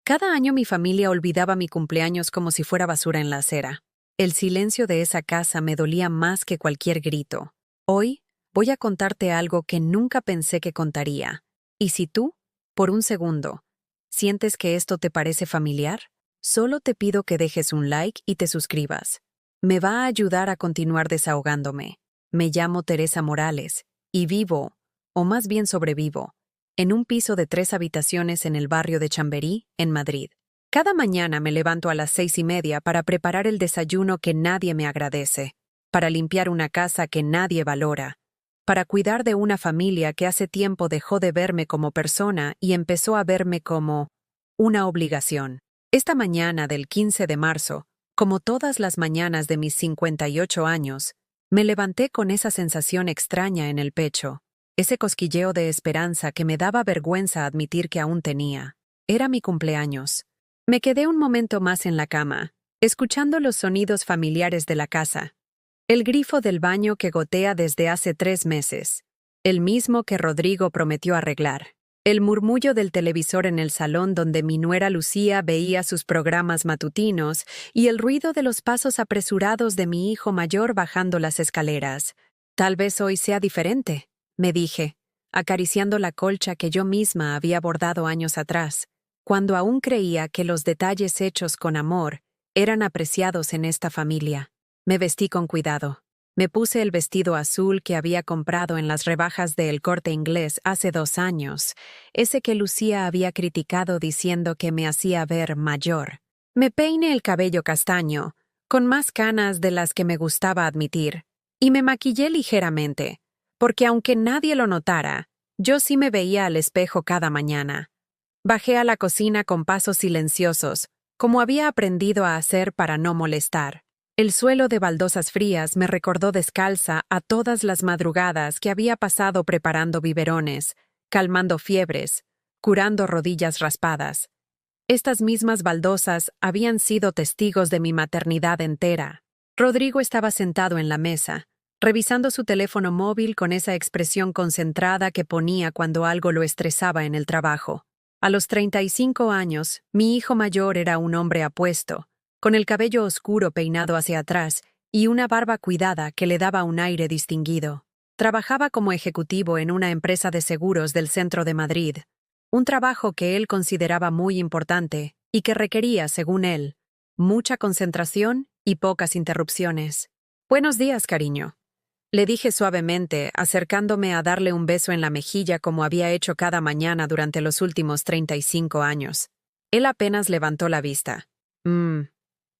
Cada año mi familia olvidaba mi cumpleaños como si fuera basura en la acera. El silencio de esa casa me dolía más que cualquier grito. Hoy voy a contarte algo que nunca pensé que contaría. Y si tú, por un segundo, sientes que esto te parece familiar, solo te pido que dejes un like y te suscribas. Me va a ayudar a continuar desahogándome. Me llamo Teresa Morales y vivo, o más bien sobrevivo, en un piso de 3 habitaciones en el barrio de Chamberí, en Madrid. Cada mañana me levanto a las 6:30 para preparar el desayuno que nadie me agradece, para limpiar una casa que nadie valora, para cuidar de una familia que hace tiempo dejó de verme como persona y empezó a verme como una obligación. Esta mañana del 15 de marzo, como todas las mañanas de mis 58 años, me levanté con esa sensación extraña en el pecho, ese cosquilleo de esperanza que me daba vergüenza admitir que aún tenía. Era mi cumpleaños. Me quedé un momento más en la cama, escuchando los sonidos familiares de la casa. El grifo del baño que gotea desde hace 3 meses, el mismo que Rodrigo prometió arreglar. El murmullo del televisor en el salón donde mi nuera Lucía veía sus programas matutinos y el ruido de los pasos apresurados de mi hijo mayor bajando las escaleras. Tal vez hoy sea diferente, me dije, acariciando la colcha que yo misma había bordado años atrás, cuando aún creía que los detalles hechos con amor eran apreciados en esta familia. Me vestí con cuidado. Me puse el vestido azul que había comprado en las rebajas de El Corte Inglés hace 2 años, ese que Lucía había criticado diciendo que me hacía ver mayor. Me peiné el cabello castaño, con más canas de las que me gustaba admitir, y me maquillé ligeramente, porque aunque nadie lo notara, yo sí me veía al espejo cada mañana. Bajé a la cocina con pasos silenciosos, como había aprendido a hacer para no molestar. El suelo de baldosas frías me recordó descalza a todas las madrugadas que había pasado preparando biberones, calmando fiebres, curando rodillas raspadas. Estas mismas baldosas habían sido testigos de mi maternidad entera. Rodrigo estaba sentado en la mesa, revisando su teléfono móvil con esa expresión concentrada que ponía cuando algo lo estresaba en el trabajo. A los 35 años, mi hijo mayor era un hombre apuesto, con el cabello oscuro peinado hacia atrás y una barba cuidada que le daba un aire distinguido. Trabajaba como ejecutivo en una empresa de seguros del centro de Madrid, un trabajo que él consideraba muy importante y que requería, según él, mucha concentración y pocas interrupciones. «Buenos días, cariño», le dije suavemente, acercándome a darle un beso en la mejilla como había hecho cada mañana durante los últimos 35 años. Él apenas levantó la vista.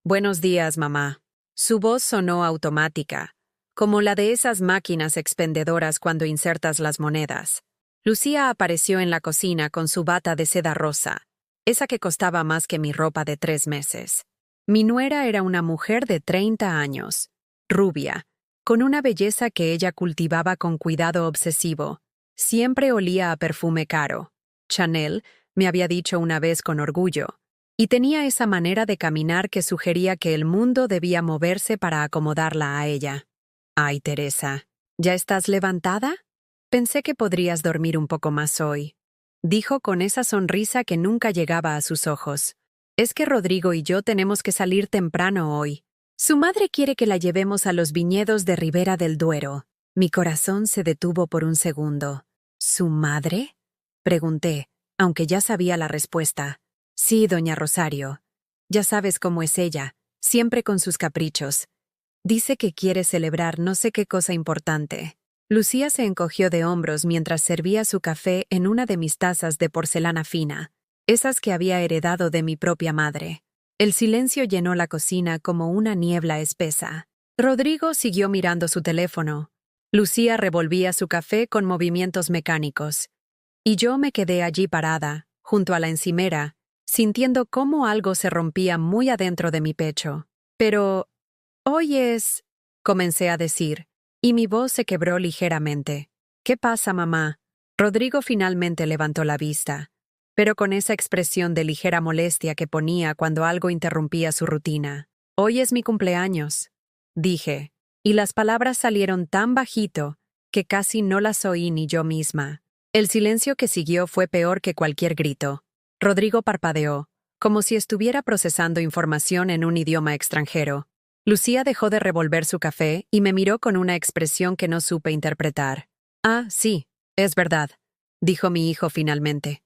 Buenos días, mamá». Su voz sonó automática, como la de esas máquinas expendedoras cuando insertas las monedas. Lucía apareció en la cocina con su bata de seda rosa, esa que costaba más que mi ropa de 3 meses. Mi nuera era una mujer de 30 años, rubia, con una belleza que ella cultivaba con cuidado obsesivo. Siempre olía a perfume caro. Chanel, me había dicho una vez con orgullo, y tenía esa manera de caminar que sugería que el mundo debía moverse para acomodarla a ella. «Ay, Teresa, ¿ya estás levantada? Pensé que podrías dormir un poco más hoy», dijo con esa sonrisa que nunca llegaba a sus ojos. «Es que Rodrigo y yo tenemos que salir temprano hoy. Su madre quiere que la llevemos a los viñedos de Ribera del Duero». Mi corazón se detuvo por un segundo. «¿Su madre?», pregunté, aunque ya sabía la respuesta. «Sí, doña Rosario. Ya sabes cómo es ella, siempre con sus caprichos. Dice que quiere celebrar no sé qué cosa importante». Lucía se encogió de hombros mientras servía su café en una de mis tazas de porcelana fina, esas que había heredado de mi propia madre. El silencio llenó la cocina como una niebla espesa. Rodrigo siguió mirando su teléfono. Lucía revolvía su café con movimientos mecánicos. Y yo me quedé allí parada, junto a la encimera, sintiendo cómo algo se rompía muy adentro de mi pecho. «Pero hoy es...», comencé a decir, y mi voz se quebró ligeramente. «¿Qué pasa, mamá?». Rodrigo finalmente levantó la vista, pero con esa expresión de ligera molestia que ponía cuando algo interrumpía su rutina. «Hoy es mi cumpleaños», dije, y las palabras salieron tan bajito que casi no las oí ni yo misma. El silencio que siguió fue peor que cualquier grito. Rodrigo parpadeó, como si estuviera procesando información en un idioma extranjero. Lucía dejó de revolver su café y me miró con una expresión que no supe interpretar. «Ah, sí, es verdad», dijo mi hijo finalmente.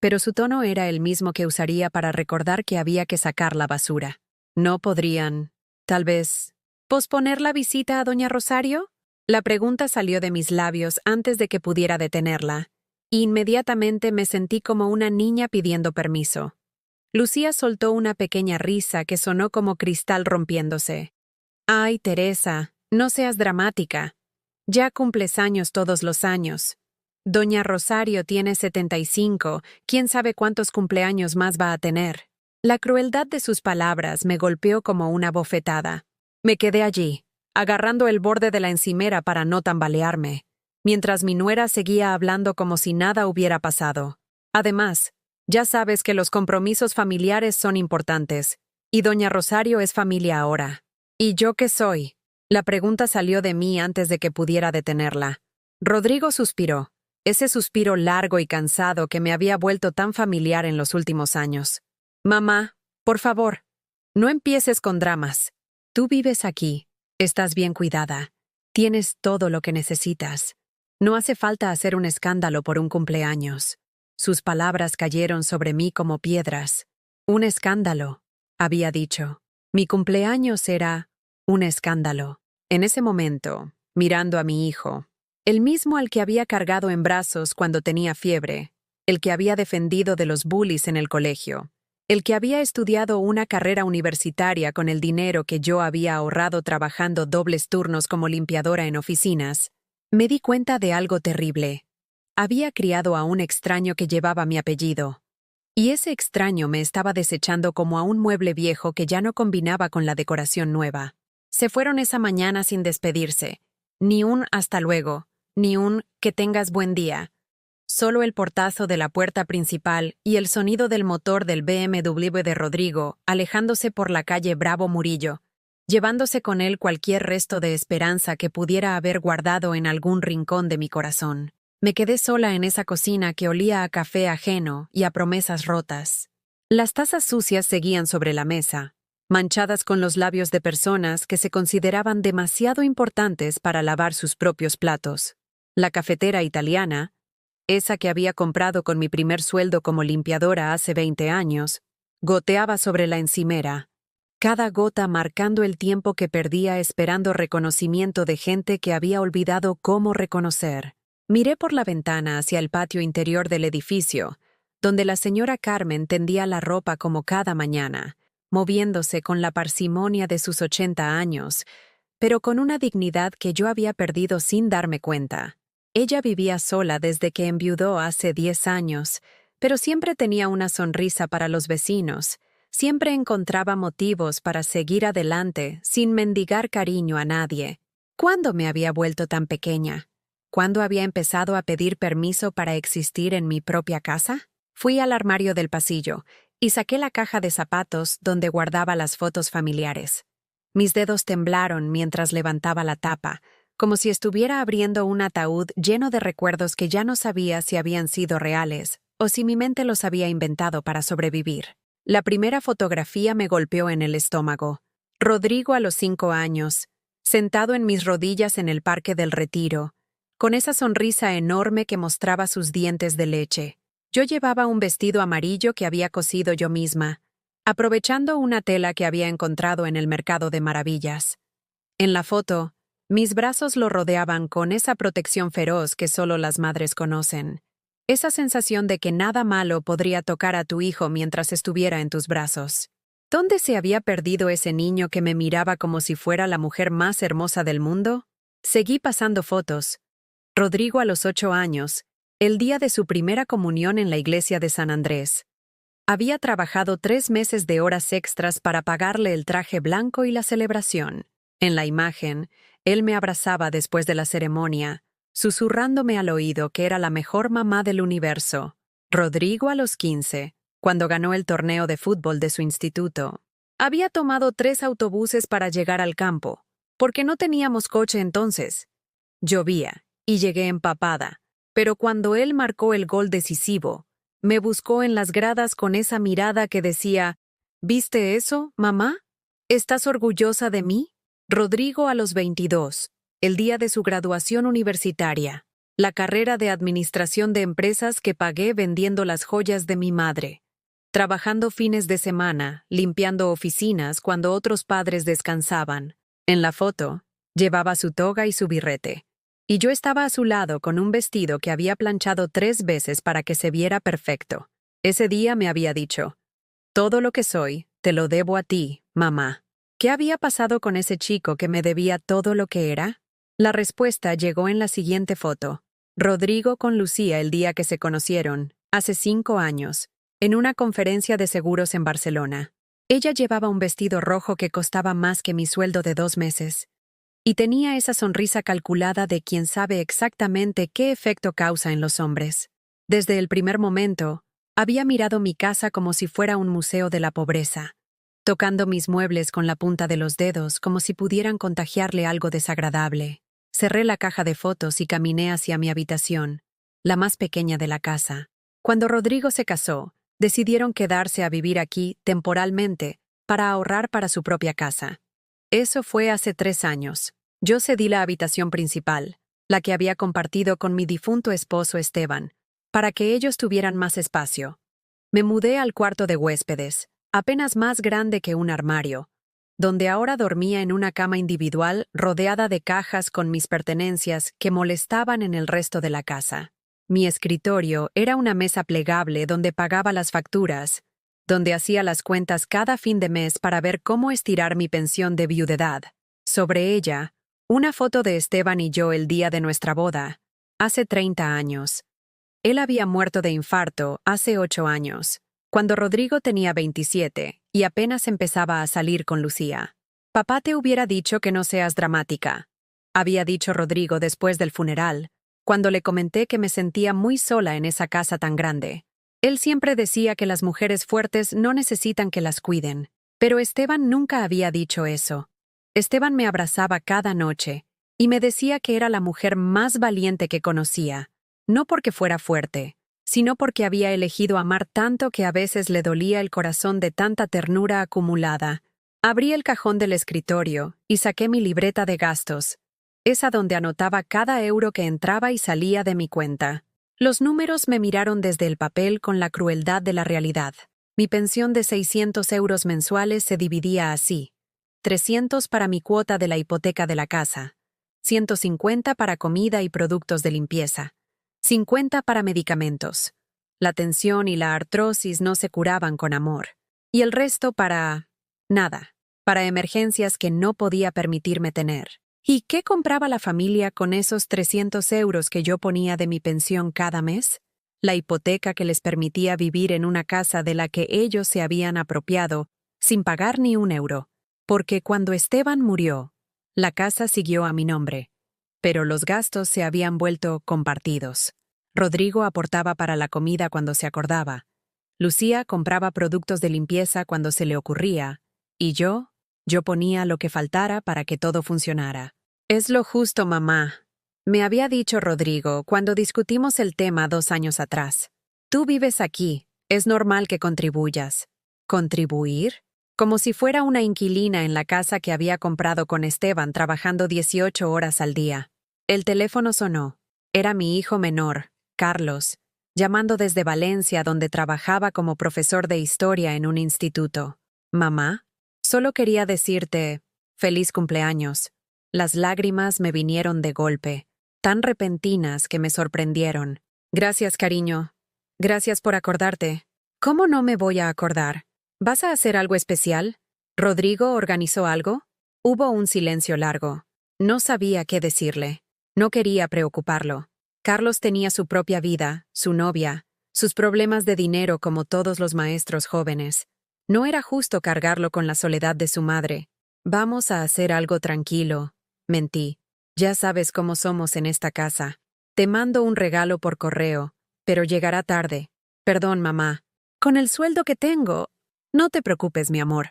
Pero su tono era el mismo que usaría para recordar que había que sacar la basura. ¿No podrían, tal vez, posponer la visita a doña Rosario? La pregunta salió de mis labios antes de que pudiera detenerla, e inmediatamente me sentí como una niña pidiendo permiso. Lucía soltó una pequeña risa que sonó como cristal rompiéndose. «Ay, Teresa, no seas dramática. Ya cumples años todos los años. Doña Rosario tiene 75, quién sabe cuántos cumpleaños más va a tener». La crueldad de sus palabras me golpeó como una bofetada. Me quedé allí, agarrando el borde de la encimera para no tambalearme, mientras mi nuera seguía hablando como si nada hubiera pasado. Además, ya sabes que los compromisos familiares son importantes, y doña Rosario es familia ahora. ¿Y yo qué soy? La pregunta salió de mí antes de que pudiera detenerla. Rodrigo suspiró, ese suspiro largo y cansado que me había vuelto tan familiar en los últimos años. «Mamá, por favor, no empieces con dramas. Tú vives aquí, estás bien cuidada, tienes todo lo que necesitas. No hace falta hacer un escándalo por un cumpleaños». Sus palabras cayeron sobre mí como piedras. «Un escándalo», había dicho. Mi cumpleaños era un escándalo. En ese momento, mirando a mi hijo, el mismo al que había cargado en brazos cuando tenía fiebre, el que había defendido de los bullies en el colegio, el que había estudiado una carrera universitaria con el dinero que yo había ahorrado trabajando dobles turnos como limpiadora en oficinas, me di cuenta de algo terrible. Había criado a un extraño que llevaba mi apellido, y ese extraño me estaba desechando como a un mueble viejo que ya no combinaba con la decoración nueva. Se fueron esa mañana sin despedirse, ni un «hasta luego», ni un «que tengas buen día». Solo el portazo de la puerta principal y el sonido del motor del BMW de Rodrigo alejándose por la calle Bravo Murillo, llevándose con él cualquier resto de esperanza que pudiera haber guardado en algún rincón de mi corazón. Me quedé sola en esa cocina que olía a café ajeno y a promesas rotas. Las tazas sucias seguían sobre la mesa, manchadas con los labios de personas que se consideraban demasiado importantes para lavar sus propios platos. La cafetera italiana, esa que había comprado con mi primer sueldo como limpiadora hace 20 años, goteaba sobre la encimera, cada gota marcando el tiempo que perdía esperando reconocimiento de gente que había olvidado cómo reconocer. Miré por la ventana hacia el patio interior del edificio, donde la señora Carmen tendía la ropa como cada mañana, moviéndose con la parsimonia de sus 80 años, pero con una dignidad que yo había perdido sin darme cuenta. Ella vivía sola desde que enviudó hace 10 años, pero siempre tenía una sonrisa para los vecinos, siempre encontraba motivos para seguir adelante sin mendigar cariño a nadie. ¿Cuándo me había vuelto tan pequeña? ¿Cuándo había empezado a pedir permiso para existir en mi propia casa? Fui al armario del pasillo y saqué la caja de zapatos donde guardaba las fotos familiares. Mis dedos temblaron mientras levantaba la tapa, como si estuviera abriendo un ataúd lleno de recuerdos que ya no sabía si habían sido reales o si mi mente los había inventado para sobrevivir. La primera fotografía me golpeó en el estómago. Rodrigo a los 5 años, sentado en mis rodillas en el Parque del Retiro, con esa sonrisa enorme que mostraba sus dientes de leche. Yo llevaba un vestido amarillo que había cosido yo misma, aprovechando una tela que había encontrado en el Mercado de Maravillas. En la foto, mis brazos lo rodeaban con esa protección feroz que solo las madres conocen. Esa sensación de que nada malo podría tocar a tu hijo mientras estuviera en tus brazos. ¿Dónde se había perdido ese niño que me miraba como si fuera la mujer más hermosa del mundo? Seguí pasando fotos. Rodrigo a los 8 años, el día de su primera comunión en la iglesia de San Andrés. Había trabajado 3 meses de horas extras para pagarle el traje blanco y la celebración. En la imagen, él me abrazaba después de la ceremonia, susurrándome al oído que era la mejor mamá del universo. Rodrigo a los 15, cuando ganó el torneo de fútbol de su instituto. Había tomado 3 autobuses para llegar al campo, porque no teníamos coche entonces. Llovía, y llegué empapada, pero cuando él marcó el gol decisivo, Me buscó en las gradas con esa mirada que decía, ¿viste eso, mamá? ¿Estás orgullosa de mí? Rodrigo a los 22, el día de su graduación universitaria, la carrera de administración de empresas que pagué vendiendo las joyas de mi madre, trabajando fines de semana, limpiando oficinas cuando otros padres descansaban. En la foto, llevaba su toga y su birrete, y yo estaba a su lado con un vestido que había planchado 3 veces para que se viera perfecto. Ese día me había dicho, todo lo que soy, te lo debo a ti, mamá. ¿Qué había pasado con ese chico que me debía todo lo que era? La respuesta llegó en la siguiente foto. Rodrigo con Lucía el día que se conocieron, hace 5 años, en una conferencia de seguros en Barcelona. Ella llevaba un vestido rojo que costaba más que mi sueldo de 2 meses. Y tenía esa sonrisa calculada de quien sabe exactamente qué efecto causa en los hombres. Desde el primer momento, había mirado mi casa como si fuera un museo de la pobreza, tocando mis muebles con la punta de los dedos como si pudieran contagiarle algo desagradable. Cerré la caja de fotos y caminé hacia mi habitación, la más pequeña de la casa. Cuando Rodrigo se casó, decidieron quedarse a vivir aquí temporalmente para ahorrar para su propia casa. Eso fue hace 3 años. Yo cedí la habitación principal, la que había compartido con mi difunto esposo Esteban, para que ellos tuvieran más espacio. Me mudé al cuarto de huéspedes, apenas más grande que un armario, donde ahora dormía en una cama individual rodeada de cajas con mis pertenencias que molestaban en el resto de la casa. Mi escritorio era una mesa plegable donde pagaba las facturas, donde hacía las cuentas cada fin de mes para ver cómo estirar mi pensión de viudedad. Sobre ella, una foto de Esteban y yo el día de nuestra boda, hace 30 años. Él había muerto de infarto hace 8 años, cuando Rodrigo tenía 27 y apenas empezaba a salir con Lucía. Papá te hubiera dicho que no seas dramática, había dicho Rodrigo después del funeral, cuando le comenté que me sentía muy sola en esa casa tan grande. Él siempre decía que las mujeres fuertes no necesitan que las cuiden, pero Esteban nunca había dicho eso. Esteban me abrazaba cada noche y me decía que era la mujer más valiente que conocía, no porque fuera fuerte, sino porque había elegido amar tanto que a veces le dolía el corazón de tanta ternura acumulada. Abrí el cajón del escritorio y saqué mi libreta de gastos, esa donde anotaba cada euro que entraba y salía de mi cuenta. Los números me miraron desde el papel con la crueldad de la realidad. Mi pensión de 600 euros mensuales se dividía así: 300 para mi cuota de la hipoteca de la casa, 150 para comida y productos de limpieza, 50 para medicamentos. La tensión y la artrosis no se curaban con amor. Y el resto para nada, para emergencias que no podía permitirme tener. ¿Y qué compraba la familia con esos 300 euros que yo ponía de mi pensión cada mes? La hipoteca que les permitía vivir en una casa de la que ellos se habían apropiado, sin pagar ni un euro. Porque cuando Esteban murió, la casa siguió a mi nombre, pero los gastos se habían vuelto compartidos. Rodrigo aportaba para la comida cuando se acordaba. Lucía compraba productos de limpieza cuando se le ocurría, y yo ponía lo que faltara para que todo funcionara. Es lo justo, mamá, me había dicho Rodrigo cuando discutimos el tema 2 años atrás. Tú vives aquí, es normal que contribuyas. ¿Contribuir? Como si fuera una inquilina en la casa que había comprado con Esteban trabajando 18 horas al día. El teléfono sonó. Era mi hijo menor, Carlos, llamando desde Valencia, donde trabajaba como profesor de historia en un instituto. Mamá, solo quería decirte, feliz cumpleaños. Las lágrimas me vinieron de golpe, tan repentinas que me sorprendieron. Gracias, cariño. Gracias por acordarte. ¿Cómo no me voy a acordar? ¿Vas a hacer algo especial? ¿Rodrigo organizó algo? Hubo un silencio largo. No sabía qué decirle. No quería preocuparlo. Carlos tenía su propia vida, su novia, sus problemas de dinero como todos los maestros jóvenes. No era justo cargarlo con la soledad de su madre. Vamos a hacer algo tranquilo, mentí. Ya sabes cómo somos en esta casa. Te mando un regalo por correo, pero llegará tarde. Perdón, mamá. Con el sueldo que tengo. No te preocupes, mi amor.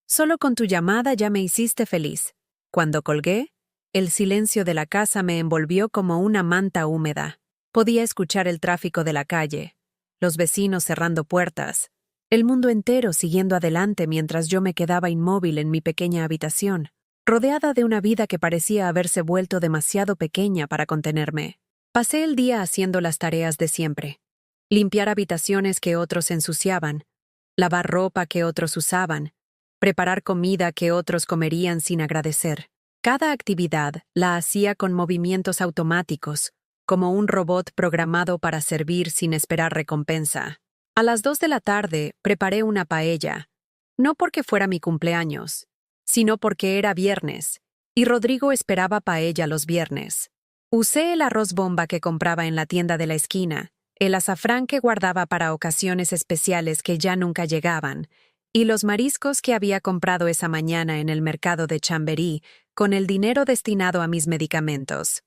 Solo con tu llamada ya me hiciste feliz. Cuando colgué, el silencio de la casa me envolvió como una manta húmeda. Podía escuchar el tráfico de la calle, los vecinos cerrando puertas, el mundo entero siguiendo adelante mientras yo me quedaba inmóvil en mi pequeña habitación, rodeada de una vida que parecía haberse vuelto demasiado pequeña para contenerme. Pasé el día haciendo las tareas de siempre. Limpiar habitaciones que otros ensuciaban, lavar ropa que otros usaban, preparar comida que otros comerían sin agradecer. Cada actividad la hacía con movimientos automáticos, como un robot programado para servir sin esperar recompensa. A las 2 de la tarde preparé una paella, no porque fuera mi cumpleaños, sino porque era viernes, y Rodrigo esperaba paella los viernes. Usé el arroz bomba que compraba en la tienda de la esquina, el azafrán que guardaba para ocasiones especiales que ya nunca llegaban, y los mariscos que había comprado esa mañana en el mercado de Chamberí con el dinero destinado a mis medicamentos.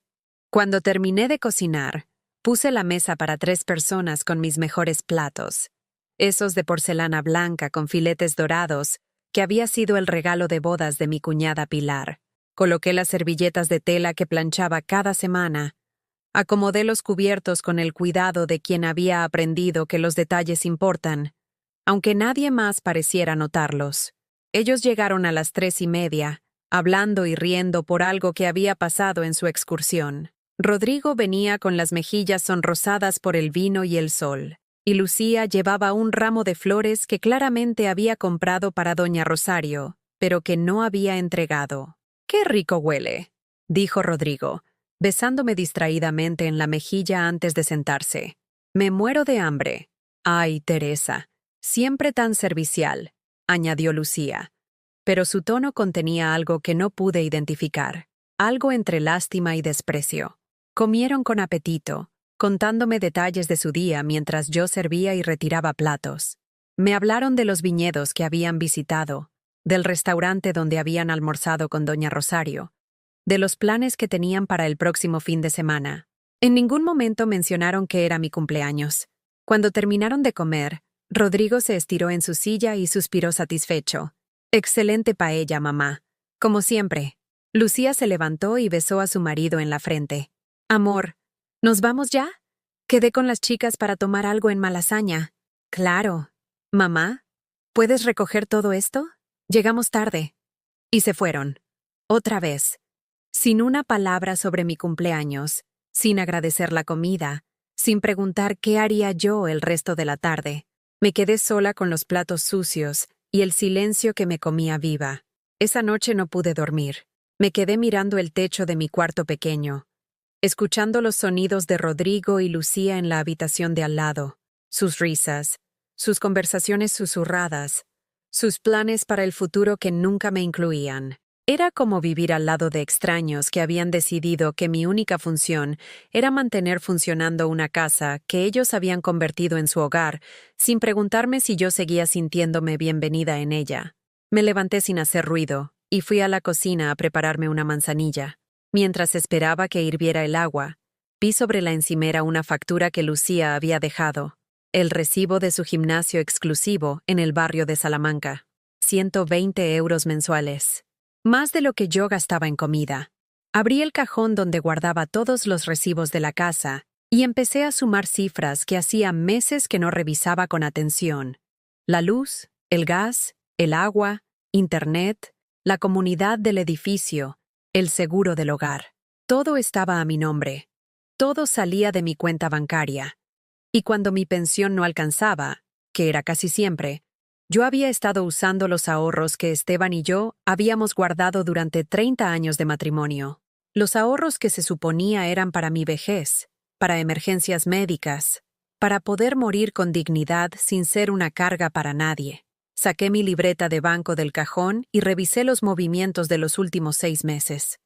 Cuando terminé de cocinar, puse la mesa para 3 personas con mis mejores platos, esos de porcelana blanca con filetes dorados, que había sido el regalo de bodas de mi cuñada Pilar. Coloqué las servilletas de tela que planchaba cada semana. Acomodé los cubiertos con el cuidado de quien había aprendido que los detalles importan, aunque nadie más pareciera notarlos. Ellos llegaron a las 3:30, hablando y riendo por algo que había pasado en su excursión. Rodrigo venía con las mejillas sonrosadas por el vino y el sol, y Lucía llevaba un ramo de flores que claramente había comprado para doña Rosario, pero que no había entregado. «¡Qué rico huele!», dijo Rodrigo, besándome distraídamente en la mejilla antes de sentarse. «Me muero de hambre». «Ay, Teresa, siempre tan servicial», añadió Lucía, pero su tono contenía algo que no pude identificar, algo entre lástima y desprecio. Comieron con apetito, contándome detalles de su día mientras yo servía y retiraba platos. Me hablaron de los viñedos que habían visitado, del restaurante donde habían almorzado con doña Rosario, de los planes que tenían para el próximo fin de semana. En ningún momento mencionaron que era mi cumpleaños. Cuando terminaron de comer, Rodrigo se estiró en su silla y suspiró satisfecho. «Excelente paella, mamá. Como siempre». Lucía se levantó y besó a su marido en la frente. «Amor, ¿nos vamos ya? Quedé con las chicas para tomar algo en Malasaña». «Claro. Mamá, ¿puedes recoger todo esto? Llegamos tarde». Y se fueron. Otra vez. Sin una palabra sobre mi cumpleaños, sin agradecer la comida, sin preguntar qué haría yo el resto de la tarde. Me quedé sola con los platos sucios y el silencio que me comía viva. Esa noche no pude dormir. Me quedé mirando el techo de mi cuarto pequeño, escuchando los sonidos de Rodrigo y Lucía en la habitación de al lado, sus risas, sus conversaciones susurradas, sus planes para el futuro que nunca me incluían. Era como vivir al lado de extraños que habían decidido que mi única función era mantener funcionando una casa que ellos habían convertido en su hogar, sin preguntarme si yo seguía sintiéndome bienvenida en ella. Me levanté sin hacer ruido y fui a la cocina a prepararme una manzanilla. Mientras esperaba que hirviera el agua, vi sobre la encimera una factura que Lucía había dejado, el recibo de su gimnasio exclusivo en el barrio de Salamanca. 120 euros mensuales. Más de lo que yo gastaba en comida. Abrí el cajón donde guardaba todos los recibos de la casa y empecé a sumar cifras que hacía meses que no revisaba con atención. La luz, el gas, el agua, internet, la comunidad del edificio, el seguro del hogar. Todo estaba a mi nombre. Todo salía de mi cuenta bancaria. Y cuando mi pensión no alcanzaba, que era casi siempre, yo había estado usando los ahorros que Esteban y yo habíamos guardado durante 30 años de matrimonio. Los ahorros que se suponía eran para mi vejez, para emergencias médicas, para poder morir con dignidad sin ser una carga para nadie. Saqué mi libreta de banco del cajón y revisé los movimientos de los últimos 6 meses.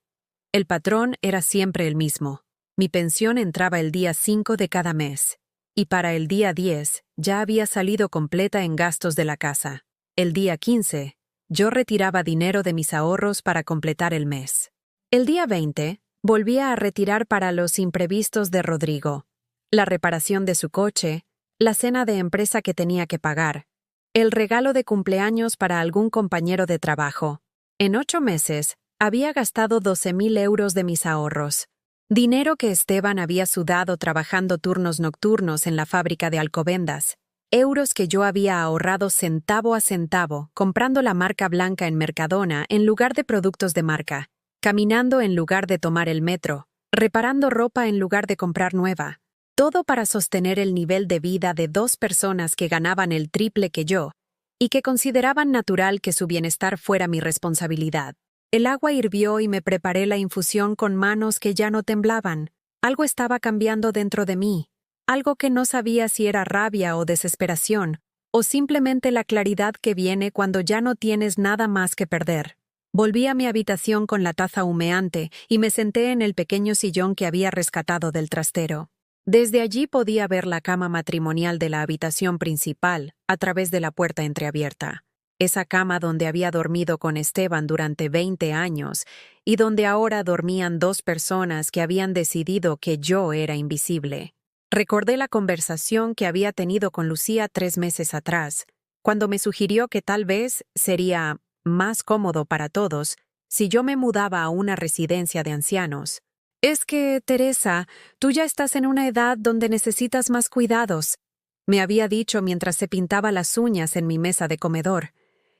El patrón era siempre el mismo. Mi pensión entraba el día 5 de cada mes, y para el día 10 ya había salido completa en gastos de la casa. El día 15, yo retiraba dinero de mis ahorros para completar el mes. El día 20, volvía a retirar para los imprevistos de Rodrigo, la reparación de su coche, la cena de empresa que tenía que pagar, el regalo de cumpleaños para algún compañero de trabajo. En 8 meses, había gastado 12.000 euros de mis ahorros. Dinero que Esteban había sudado trabajando turnos nocturnos en la fábrica de Alcobendas. Euros que yo había ahorrado centavo a centavo, comprando la marca blanca en Mercadona en lugar de productos de marca, caminando en lugar de tomar el metro, reparando ropa en lugar de comprar nueva. Todo para sostener el nivel de vida de dos personas que ganaban el triple que yo y que consideraban natural que su bienestar fuera mi responsabilidad. El agua hirvió y me preparé la infusión con manos que ya no temblaban. Algo estaba cambiando dentro de mí, algo que no sabía si era rabia o desesperación, o simplemente la claridad que viene cuando ya no tienes nada más que perder. Volví a mi habitación con la taza humeante y me senté en el pequeño sillón que había rescatado del trastero. Desde allí podía ver la cama matrimonial de la habitación principal a través de la puerta entreabierta. Esa cama donde había dormido con Esteban durante 20 años y donde ahora dormían dos personas que habían decidido que yo era invisible. Recordé la conversación que había tenido con Lucía 3 meses atrás, cuando me sugirió que tal vez sería más cómodo para todos si yo me mudaba a una residencia de ancianos. Es que, Teresa, tú ya estás en una edad donde necesitas más cuidados, me había dicho mientras se pintaba las uñas en mi mesa de comedor.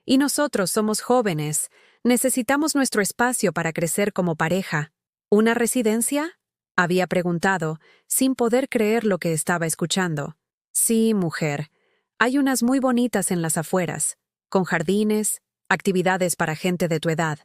Y nosotros somos jóvenes, necesitamos nuestro espacio para crecer como pareja. ¿Una residencia? Había preguntado, sin poder creer lo que estaba escuchando. Sí, mujer. Hay unas muy bonitas en las afueras, con jardines, actividades para gente de tu edad.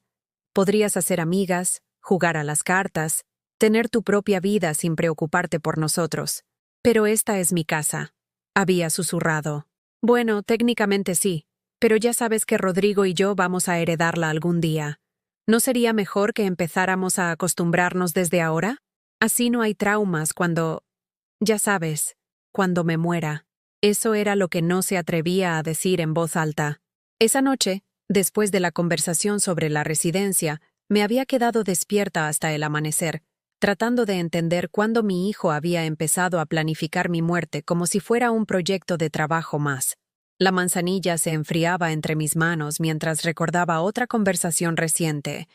Podrías hacer amigas, jugar a las cartas, tener tu propia vida sin preocuparte por nosotros. Pero esta es mi casa, había susurrado. Bueno, técnicamente sí. Pero ya sabes que Rodrigo y yo vamos a heredarla algún día. ¿No sería mejor que empezáramos a acostumbrarnos desde ahora? Así no hay traumas cuando, ya sabes, cuando me muera. Eso era lo que no se atrevía a decir en voz alta. Esa noche, después de la conversación sobre la residencia, me había quedado despierta hasta el amanecer, tratando de entender cuándo mi hijo había empezado a planificar mi muerte como si fuera un proyecto de trabajo más. La manzanilla se enfriaba entre mis manos mientras recordaba otra conversación reciente,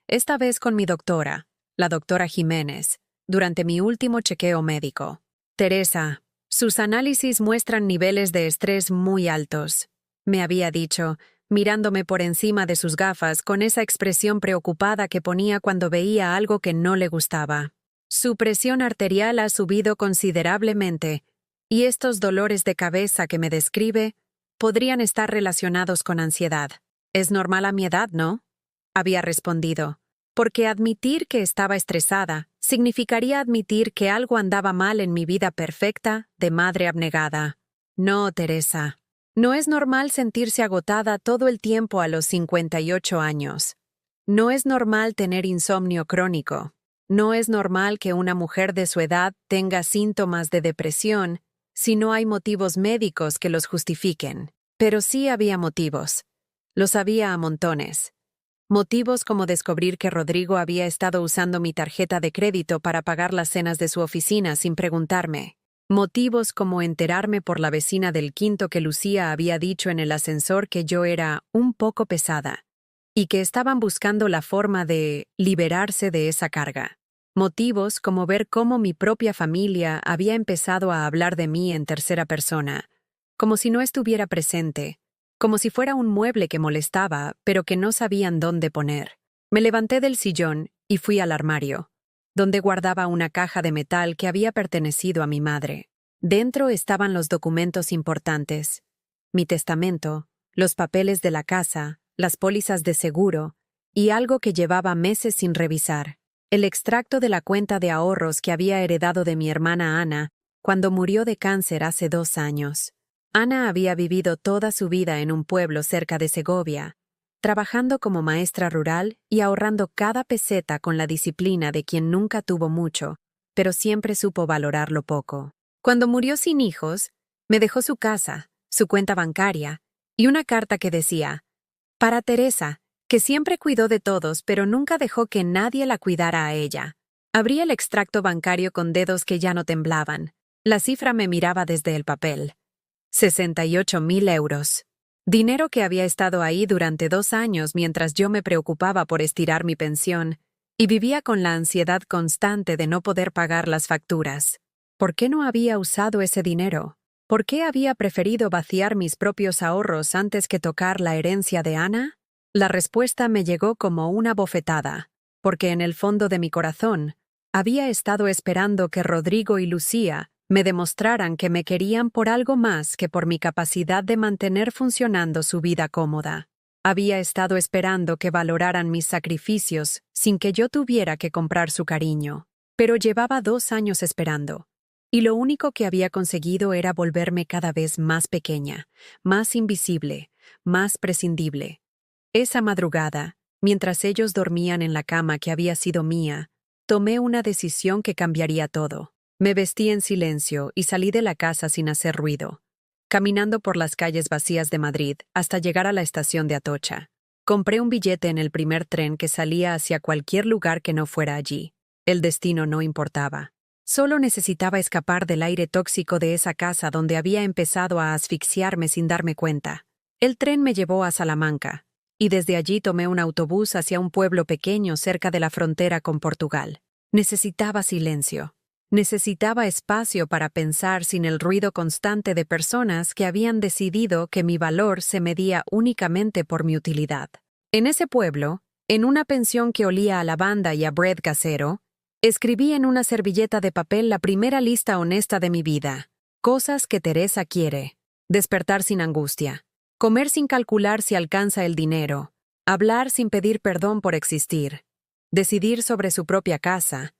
esta vez con mi doctora, la doctora Jiménez, durante mi último chequeo médico. Teresa, sus análisis muestran niveles de estrés muy altos, me había dicho, mirándome por encima de sus gafas con esa expresión preocupada que ponía cuando veía algo que no le gustaba. Su presión arterial ha subido considerablemente, y estos dolores de cabeza que me describe podrían estar relacionados con ansiedad. Es normal a mi edad, ¿no? Había respondido. Porque admitir que estaba estresada significaría admitir que algo andaba mal en mi vida perfecta de madre abnegada. No, Teresa. No es normal sentirse agotada todo el tiempo a los 58 años. No es normal tener insomnio crónico. No es normal que una mujer de su edad tenga síntomas de depresión si no hay motivos médicos que los justifiquen. Pero sí había motivos. Los había a montones. Motivos como descubrir que Rodrigo había estado usando mi tarjeta de crédito para pagar las cenas de su oficina sin preguntarme. Motivos como enterarme por la vecina del quinto que Lucía había dicho en el ascensor que yo era un poco pesada y que estaban buscando la forma de liberarse de esa carga. Motivos como ver cómo mi propia familia había empezado a hablar de mí en tercera persona, como si no estuviera presente, como si fuera un mueble que molestaba, pero que no sabían dónde poner. Me levanté del sillón y fui al armario, donde guardaba una caja de metal que había pertenecido a mi madre. Dentro estaban los documentos importantes, mi testamento, los papeles de la casa, las pólizas de seguro y algo que llevaba meses sin revisar, el extracto de la cuenta de ahorros que había heredado de mi hermana Ana cuando murió de cáncer hace 2 años. Ana había vivido toda su vida en un pueblo cerca de Segovia, trabajando como maestra rural y ahorrando cada peseta con la disciplina de quien nunca tuvo mucho, pero siempre supo valorarlo poco. Cuando murió sin hijos, me dejó su casa, su cuenta bancaria y una carta que decía: para Teresa, que siempre cuidó de todos pero nunca dejó que nadie la cuidara a ella. Abrí el extracto bancario con dedos que ya no temblaban. La cifra me miraba desde el papel. 68.000 euros. Dinero que había estado ahí durante 2 años mientras yo me preocupaba por estirar mi pensión y vivía con la ansiedad constante de no poder pagar las facturas. ¿Por qué no había usado ese dinero? ¿Por qué había preferido vaciar mis propios ahorros antes que tocar la herencia de Ana? La respuesta me llegó como una bofetada, porque en el fondo de mi corazón había estado esperando que Rodrigo y Lucía me demostraran que me querían por algo más que por mi capacidad de mantener funcionando su vida cómoda. Había estado esperando que valoraran mis sacrificios sin que yo tuviera que comprar su cariño, pero llevaba 2 años esperando. Y lo único que había conseguido era volverme cada vez más pequeña, más invisible, más prescindible. Esa madrugada, mientras ellos dormían en la cama que había sido mía, tomé una decisión que cambiaría todo. Me vestí en silencio y salí de la casa sin hacer ruido, caminando por las calles vacías de Madrid hasta llegar a la estación de Atocha. Compré un billete en el primer tren que salía hacia cualquier lugar que no fuera allí. El destino no importaba. Solo necesitaba escapar del aire tóxico de esa casa donde había empezado a asfixiarme sin darme cuenta. El tren me llevó a Salamanca, y desde allí tomé un autobús hacia un pueblo pequeño cerca de la frontera con Portugal. Necesitaba silencio. Necesitaba espacio para pensar sin el ruido constante de personas que habían decidido que mi valor se medía únicamente por mi utilidad. En ese pueblo, en una pensión que olía a lavanda y a bread casero, escribí en una servilleta de papel la primera lista honesta de mi vida. Cosas que Teresa quiere. Despertar sin angustia. Comer sin calcular si alcanza el dinero. Hablar sin pedir perdón por existir. Decidir sobre su propia casa.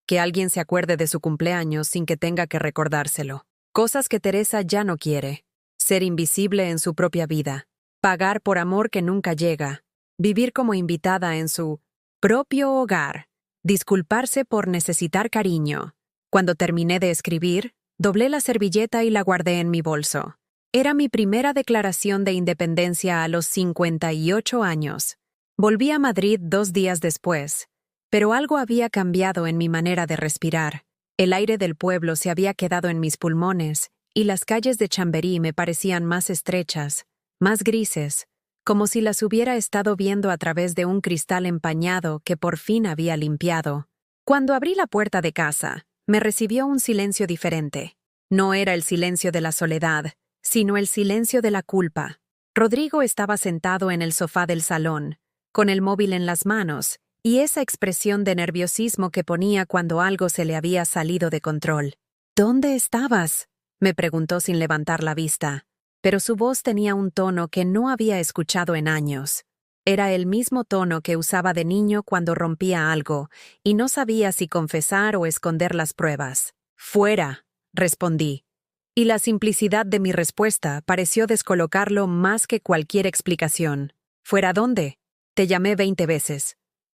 Que alguien se acuerde de su cumpleaños sin que tenga que recordárselo. Cosas que Teresa ya no quiere. Ser invisible en su propia vida. Pagar por amor que nunca llega. Vivir como invitada en su propio hogar. Disculparse por necesitar cariño. Cuando terminé de escribir, doblé la servilleta y la guardé en mi bolso. Era mi primera declaración de independencia a los 58 años. Volví a Madrid 2 días después, pero algo había cambiado en mi manera de respirar. El aire del pueblo se había quedado en mis pulmones, y las calles de Chamberí me parecían más estrechas, más grises, como si las hubiera estado viendo a través de un cristal empañado que por fin había limpiado. Cuando abrí la puerta de casa, me recibió un silencio diferente. No era el silencio de la soledad, sino el silencio de la culpa. Rodrigo estaba sentado en el sofá del salón, con el móvil en las manos, y esa expresión de nerviosismo que ponía cuando algo se le había salido de control. ¿Dónde estabas?, me preguntó sin levantar la vista, pero su voz tenía un tono que no había escuchado en años. Era el mismo tono que usaba de niño cuando rompía algo, y no sabía si confesar o esconder las pruebas. «Fuera», respondí, y la simplicidad de mi respuesta pareció descolocarlo más que cualquier explicación. «¿Fuera dónde? Te llamé 20 veces».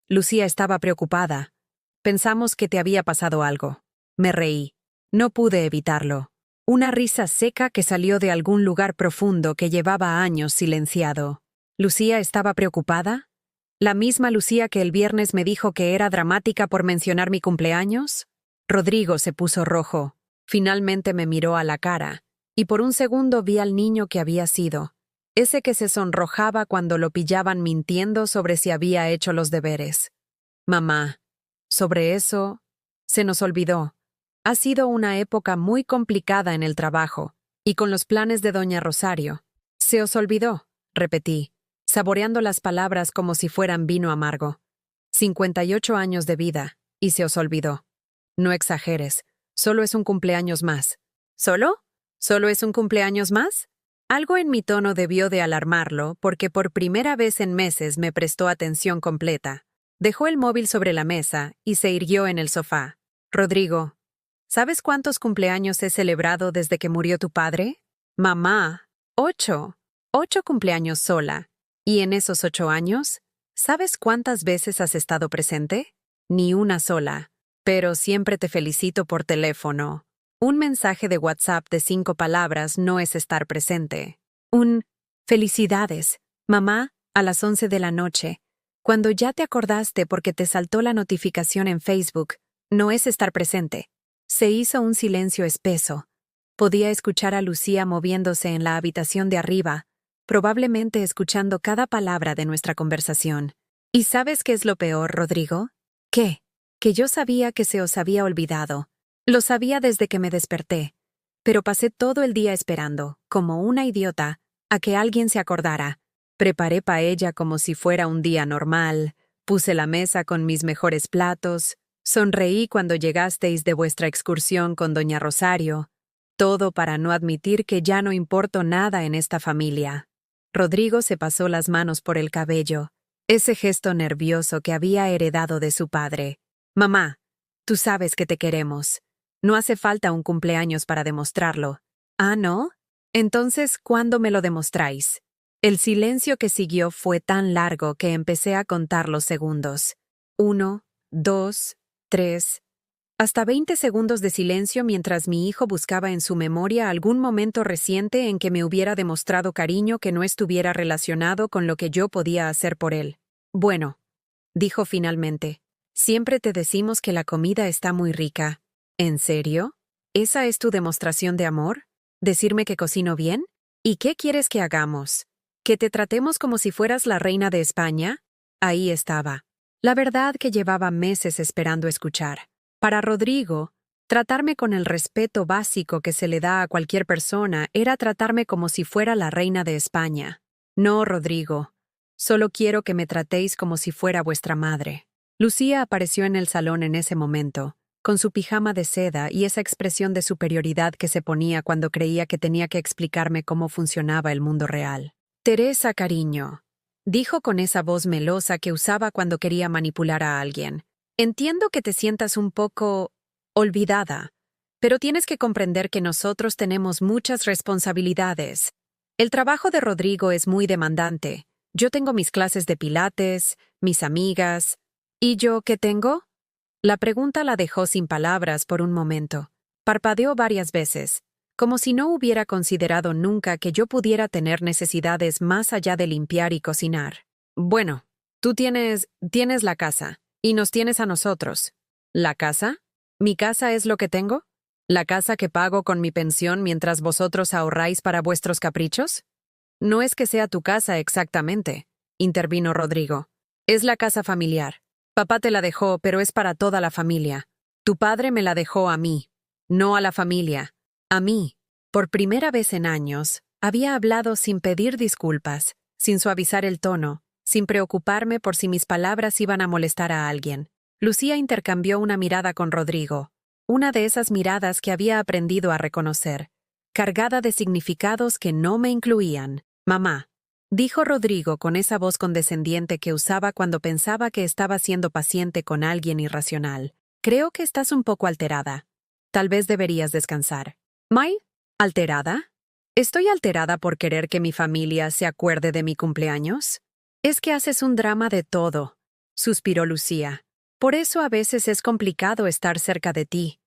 Lucía estaba preocupada. «Pensamos que te había pasado algo». Me reí. No pude evitarlo. Una risa seca que salió de algún lugar profundo que llevaba años silenciado. ¿Lucía estaba preocupada? ¿La misma Lucía que el viernes me dijo que era dramática por mencionar mi cumpleaños? Rodrigo se puso rojo. Finalmente me miró a la cara, y por un segundo vi al niño que había sido, ese que se sonrojaba cuando lo pillaban mintiendo sobre si había hecho los deberes. Mamá, sobre eso, se nos olvidó. Ha sido una época muy complicada en el trabajo, y con los planes de doña Rosario. Se os olvidó, repetí, saboreando las palabras como si fueran vino amargo. 58 años de vida, y se os olvidó. No exageres, solo es un cumpleaños más. ¿Solo? ¿Solo es un cumpleaños más? Algo en mi tono debió de alarmarlo, porque por primera vez en meses me prestó atención completa. Dejó el móvil sobre la mesa y se irguió en el sofá. Rodrigo, ¿sabes cuántos cumpleaños he celebrado desde que murió tu padre? Mamá, 8. 8 cumpleaños sola. ¿Y en esos 8 años? ¿Sabes cuántas veces has estado presente? Ni una sola. Pero siempre te felicito por teléfono. Un mensaje de WhatsApp de 5 palabras no es estar presente. Un «Felicidades, mamá», a las 11 de la noche, cuando ya te acordaste porque te saltó la notificación en Facebook, no es estar presente. Se hizo un silencio espeso. Podía escuchar a Lucía moviéndose en la habitación de arriba, probablemente escuchando cada palabra de nuestra conversación. ¿Y sabes qué es lo peor, Rodrigo? ¿Qué? Que yo sabía que se os había olvidado. Lo sabía desde que me desperté. Pero pasé todo el día esperando, como una idiota, a que alguien se acordara. Preparé paella como si fuera un día normal, puse la mesa con mis mejores platos, sonreí cuando llegasteis de vuestra excursión con doña Rosario. Todo para no admitir que ya no importo nada en esta familia. Rodrigo se pasó las manos por el cabello, ese gesto nervioso que había heredado de su padre. Mamá, tú sabes que te queremos. No hace falta un cumpleaños para demostrarlo. ¿Ah, no? Entonces, ¿cuándo me lo demostráis? El silencio que siguió fue tan largo que empecé a contar los segundos. 1, 2, 3... Hasta 20 segundos de silencio mientras mi hijo buscaba en su memoria algún momento reciente en que me hubiera demostrado cariño que no estuviera relacionado con lo que yo podía hacer por él. Bueno, dijo finalmente, siempre te decimos que la comida está muy rica. ¿En serio? ¿Esa es tu demostración de amor? ¿Decirme que cocino bien? ¿Y qué quieres que hagamos? ¿Que te tratemos como si fueras la reina de España? Ahí estaba. La verdad que llevaba meses esperando escuchar. Para Rodrigo, tratarme con el respeto básico que se le da a cualquier persona era tratarme como si fuera la reina de España. No, Rodrigo. Solo quiero que me tratéis como si fuera vuestra madre. Lucía apareció en el salón en ese momento, con su pijama de seda y esa expresión de superioridad que se ponía cuando creía que tenía que explicarme cómo funcionaba el mundo real. Teresa, cariño, dijo con esa voz melosa que usaba cuando quería manipular a alguien. Entiendo que te sientas un poco olvidada, pero tienes que comprender que nosotros tenemos muchas responsabilidades. El trabajo de Rodrigo es muy demandante. Yo tengo mis clases de pilates, mis amigas. ¿Y yo qué tengo? La pregunta la dejó sin palabras por un momento. Parpadeó varias veces, como si no hubiera considerado nunca que yo pudiera tener necesidades más allá de limpiar y cocinar. Bueno, tú tienes la casa. Y nos tienes a nosotros. ¿La casa? ¿Mi casa es lo que tengo? ¿La casa que pago con mi pensión mientras vosotros ahorráis para vuestros caprichos? No es que sea tu casa exactamente, intervino Rodrigo. Es la casa familiar. Papá te la dejó, pero es para toda la familia. Tu padre me la dejó a mí, no a la familia. A mí. Por primera vez en años, había hablado sin pedir disculpas, sin suavizar el tono, sin preocuparme por si mis palabras iban a molestar a alguien. Lucía intercambió una mirada con Rodrigo, una de esas miradas que había aprendido a reconocer, cargada de significados que no me incluían. Mamá, dijo Rodrigo con esa voz condescendiente que usaba cuando pensaba que estaba siendo paciente con alguien irracional. Creo que estás un poco alterada. Tal vez deberías descansar. ¿May? ¿Alterada? ¿Estoy alterada por querer que mi familia se acuerde de mi cumpleaños? Es que haces un drama de todo, suspiró Lucía. Por eso a veces es complicado estar cerca de ti.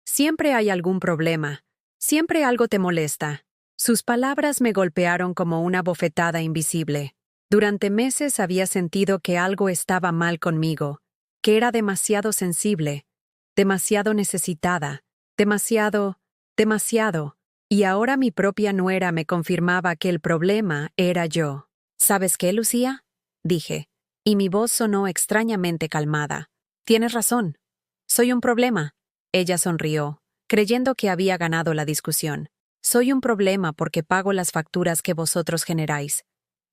Siempre hay algún problema, siempre algo te molesta. Sus palabras me golpearon como una bofetada invisible. Durante meses había sentido que algo estaba mal conmigo, que era demasiado sensible, demasiado necesitada, demasiado, y ahora mi propia nuera me confirmaba que el problema era yo. ¿Sabes qué, Lucía? Dije, y mi voz sonó extrañamente calmada. Tienes razón. Soy un problema. Ella sonrió, creyendo que había ganado la discusión. Soy un problema porque pago las facturas que vosotros generáis.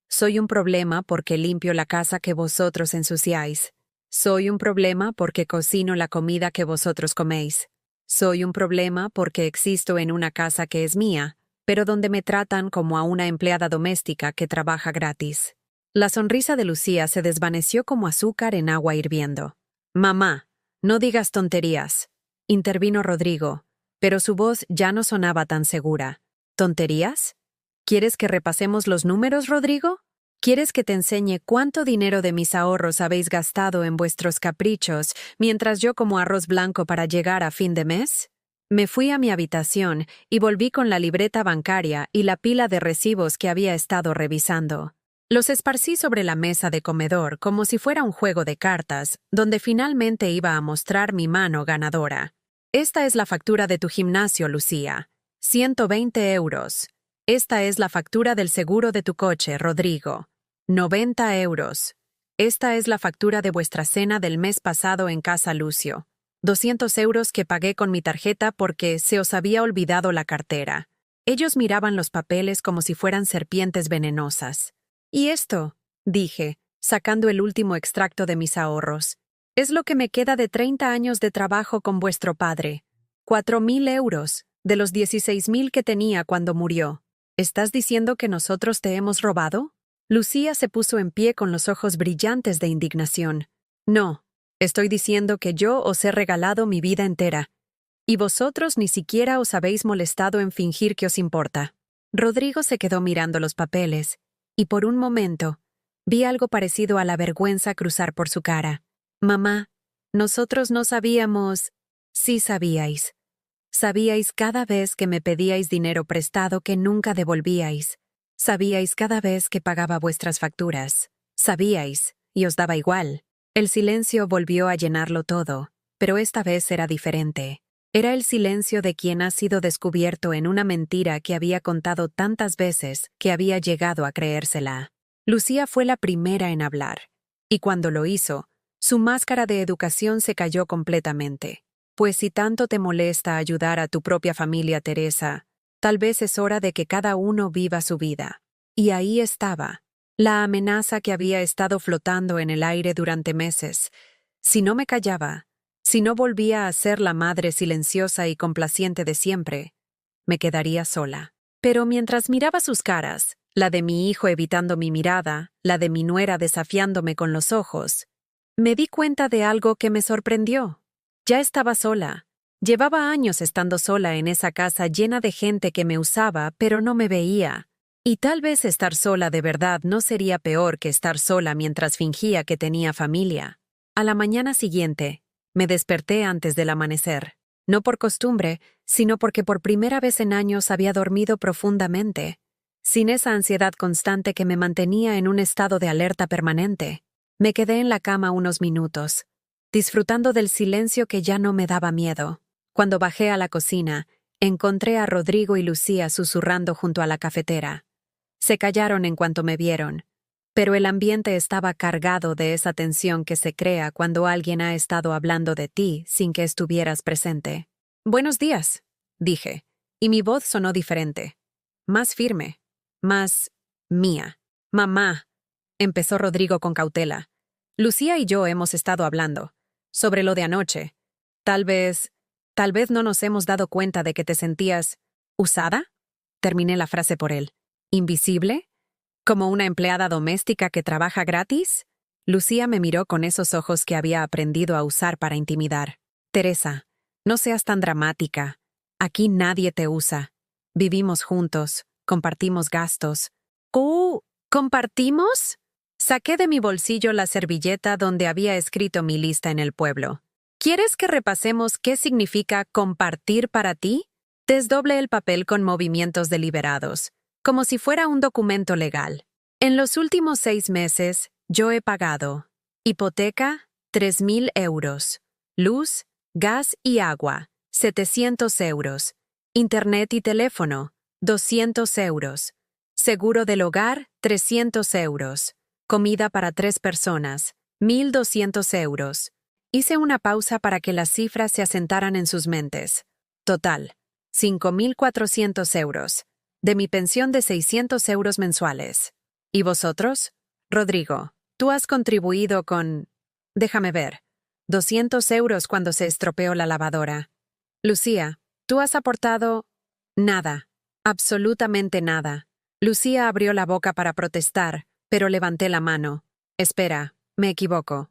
Soy un problema porque limpio la casa que vosotros ensuciáis. Soy un problema porque cocino la comida que vosotros coméis. Soy un problema porque existo en una casa que es mía, pero donde me tratan como a una empleada doméstica que trabaja gratis. La sonrisa de Lucía se desvaneció como azúcar en agua hirviendo. Mamá, no digas tonterías, intervino Rodrigo, pero su voz ya no sonaba tan segura. ¿Tonterías? ¿Quieres que repasemos los números, Rodrigo? ¿Quieres que te enseñe cuánto dinero de mis ahorros habéis gastado en vuestros caprichos mientras yo como arroz blanco para llegar a fin de mes? Me fui a mi habitación y volví con la libreta bancaria y la pila de recibos que había estado revisando. Los esparcí sobre la mesa de comedor como si fuera un juego de cartas, donde finalmente iba a mostrar mi mano ganadora. Esta es la factura de tu gimnasio, Lucía. 120 euros. Esta es la factura del seguro de tu coche, Rodrigo. 90 euros. Esta es la factura de vuestra cena del mes pasado en casa Lucio. 200 euros que pagué con mi tarjeta porque se os había olvidado la cartera. Ellos miraban los papeles como si fueran serpientes venenosas. ¿Y esto?, dije, sacando el último extracto de mis ahorros. Es lo que me queda de 30 años de trabajo con vuestro padre. 4.000 euros, de los 16.000 que tenía cuando murió. ¿Estás diciendo que nosotros te hemos robado? Lucía se puso en pie con los ojos brillantes de indignación. No, estoy diciendo que yo os he regalado mi vida entera. Y vosotros ni siquiera os habéis molestado en fingir que os importa. Rodrigo se quedó mirando los papeles, y por un momento vi algo parecido a la vergüenza cruzar por su cara. Mamá, nosotros no sabíamos. Sí sabíais. Sabíais cada vez que me pedíais dinero prestado que nunca devolvíais. Sabíais cada vez que pagaba vuestras facturas. Sabíais, y os daba igual. El silencio volvió a llenarlo todo, pero esta vez era diferente. Era el silencio de quien ha sido descubierto en una mentira que había contado tantas veces que había llegado a creérsela. Lucía fue la primera en hablar, y cuando lo hizo, su máscara de educación se cayó completamente. Pues si tanto te molesta ayudar a tu propia familia, Teresa, tal vez es hora de que cada uno viva su vida. Y ahí estaba, la amenaza que había estado flotando en el aire durante meses. Si no me callaba, si no volvía a ser la madre silenciosa y complaciente de siempre, me quedaría sola. Pero mientras miraba sus caras, la de mi hijo evitando mi mirada, la de mi nuera desafiándome con los ojos, me di cuenta de algo que me sorprendió. Ya estaba sola. Llevaba años estando sola en esa casa llena de gente que me usaba, pero no me veía. Y tal vez estar sola de verdad no sería peor que estar sola mientras fingía que tenía familia. A la mañana siguiente, me desperté antes del amanecer. No por costumbre, sino porque por primera vez en años había dormido profundamente, sin esa ansiedad constante que me mantenía en un estado de alerta permanente. Me quedé en la cama unos minutos, disfrutando del silencio que ya no me daba miedo. Cuando bajé a la cocina, encontré a Rodrigo y Lucía susurrando junto a la cafetera. Se callaron en cuanto me vieron, pero el ambiente estaba cargado de esa tensión que se crea cuando alguien ha estado hablando de ti sin que estuvieras presente. «Buenos días», dije, y mi voz sonó diferente, más firme, más mía. «Mamá», empezó Rodrigo con cautela. «Lucía y yo hemos estado hablando sobre lo de anoche. Tal vez no nos hemos dado cuenta de que te sentías ¿usada?», terminé la frase por él. «¿Invisible? ¿Como una empleada doméstica que trabaja gratis?». Lucía me miró con esos ojos que había aprendido a usar para intimidar. «Teresa, no seas tan dramática. Aquí nadie te usa. Vivimos juntos, compartimos gastos». ¿Compartimos? Saqué de mi bolsillo la servilleta donde había escrito mi lista en el pueblo. ¿Quieres que repasemos qué significa compartir para ti? Desdoble el papel con movimientos deliberados, como si fuera un documento legal. En los últimos 6 meses, yo he pagado hipoteca, 3.000 euros, luz, gas y agua, 700 euros, internet y teléfono, 200 euros, seguro del hogar, 300 euros, comida para 3 personas, 1.200 euros. Hice una pausa para que las cifras se asentaran en sus mentes. Total, 5.400 euros. De mi pensión de 600 euros mensuales. ¿Y vosotros? Rodrigo, tú has contribuido con... Déjame ver. 200 euros cuando se estropeó la lavadora. Lucía, tú has aportado... Nada. Absolutamente nada. Lucía abrió la boca para protestar, pero levanté la mano. Espera, me equivoco.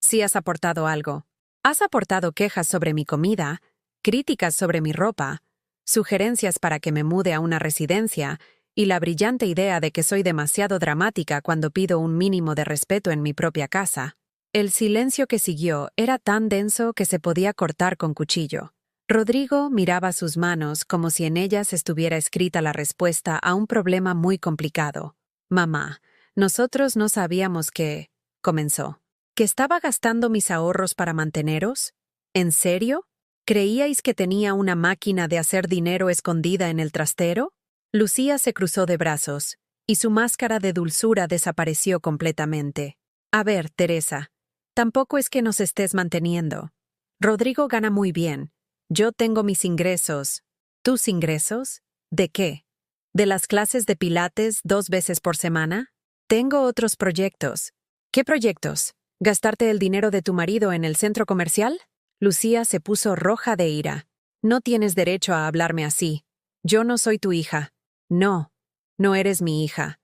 Sí has aportado algo. Has aportado quejas sobre mi comida, críticas sobre mi ropa, sugerencias para que me mude a una residencia y la brillante idea de que soy demasiado dramática cuando pido un mínimo de respeto en mi propia casa. El silencio que siguió era tan denso que se podía cortar con cuchillo. Rodrigo miraba sus manos como si en ellas estuviera escrita la respuesta a un problema muy complicado. «Mamá, nosotros no sabíamos que...», comenzó. ¿Que estaba gastando mis ahorros para manteneros? ¿En serio? ¿Creíais que tenía una máquina de hacer dinero escondida en el trastero? Lucía se cruzó de brazos, y su máscara de dulzura desapareció completamente. A ver, Teresa, tampoco es que nos estés manteniendo. Rodrigo gana muy bien. Yo tengo mis ingresos. ¿Tus ingresos? ¿De qué? ¿De las clases de pilates 2 veces por semana? Tengo otros proyectos. ¿Qué proyectos? ¿Gastarte el dinero de tu marido en el centro comercial? Lucía se puso roja de ira. No tienes derecho a hablarme así. Yo no soy tu hija. No, no eres mi hija.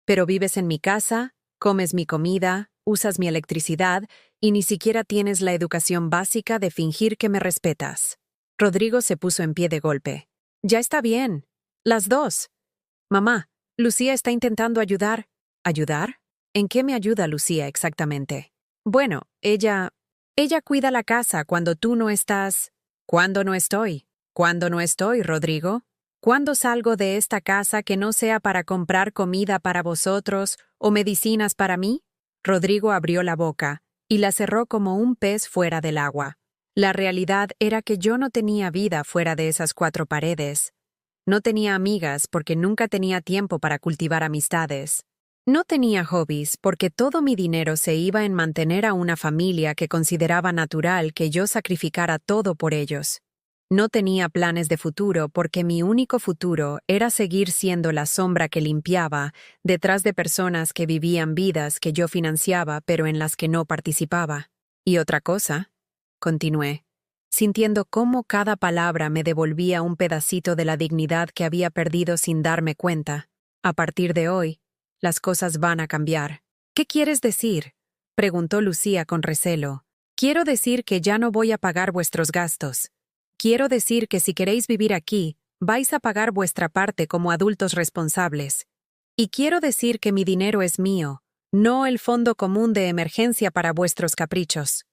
Pero vives en mi casa, comes mi comida, usas mi electricidad y ni siquiera tienes la educación básica de fingir que me respetas. Rodrigo se puso en pie de golpe. Ya está bien. Las dos. Mamá, Lucía está intentando ayudar. ¿Ayudar? ¿En qué me ayuda Lucía exactamente? Bueno, ella cuida la casa cuando tú no estás. ¿Cuándo no estoy? ¿Cuándo no estoy, Rodrigo? ¿Cuándo salgo de esta casa que no sea para comprar comida para vosotros o medicinas para mí? Rodrigo abrió la boca y la cerró como un pez fuera del agua. La realidad era que yo no tenía vida fuera de esas 4 paredes. No tenía amigas porque nunca tenía tiempo para cultivar amistades. No tenía hobbies porque todo mi dinero se iba en mantener a una familia que consideraba natural que yo sacrificara todo por ellos. No tenía planes de futuro porque mi único futuro era seguir siendo la sombra que limpiaba detrás de personas que vivían vidas que yo financiaba pero en las que no participaba. Y otra cosa, continué, sintiendo cómo cada palabra me devolvía un pedacito de la dignidad que había perdido sin darme cuenta. A partir de hoy, las cosas van a cambiar. ¿Qué quieres decir? Preguntó Lucía con recelo. Quiero decir que ya no voy a pagar vuestros gastos. Quiero decir que si queréis vivir aquí, vais a pagar vuestra parte como adultos responsables. Y quiero decir que mi dinero es mío, no el fondo común de emergencia para vuestros caprichos.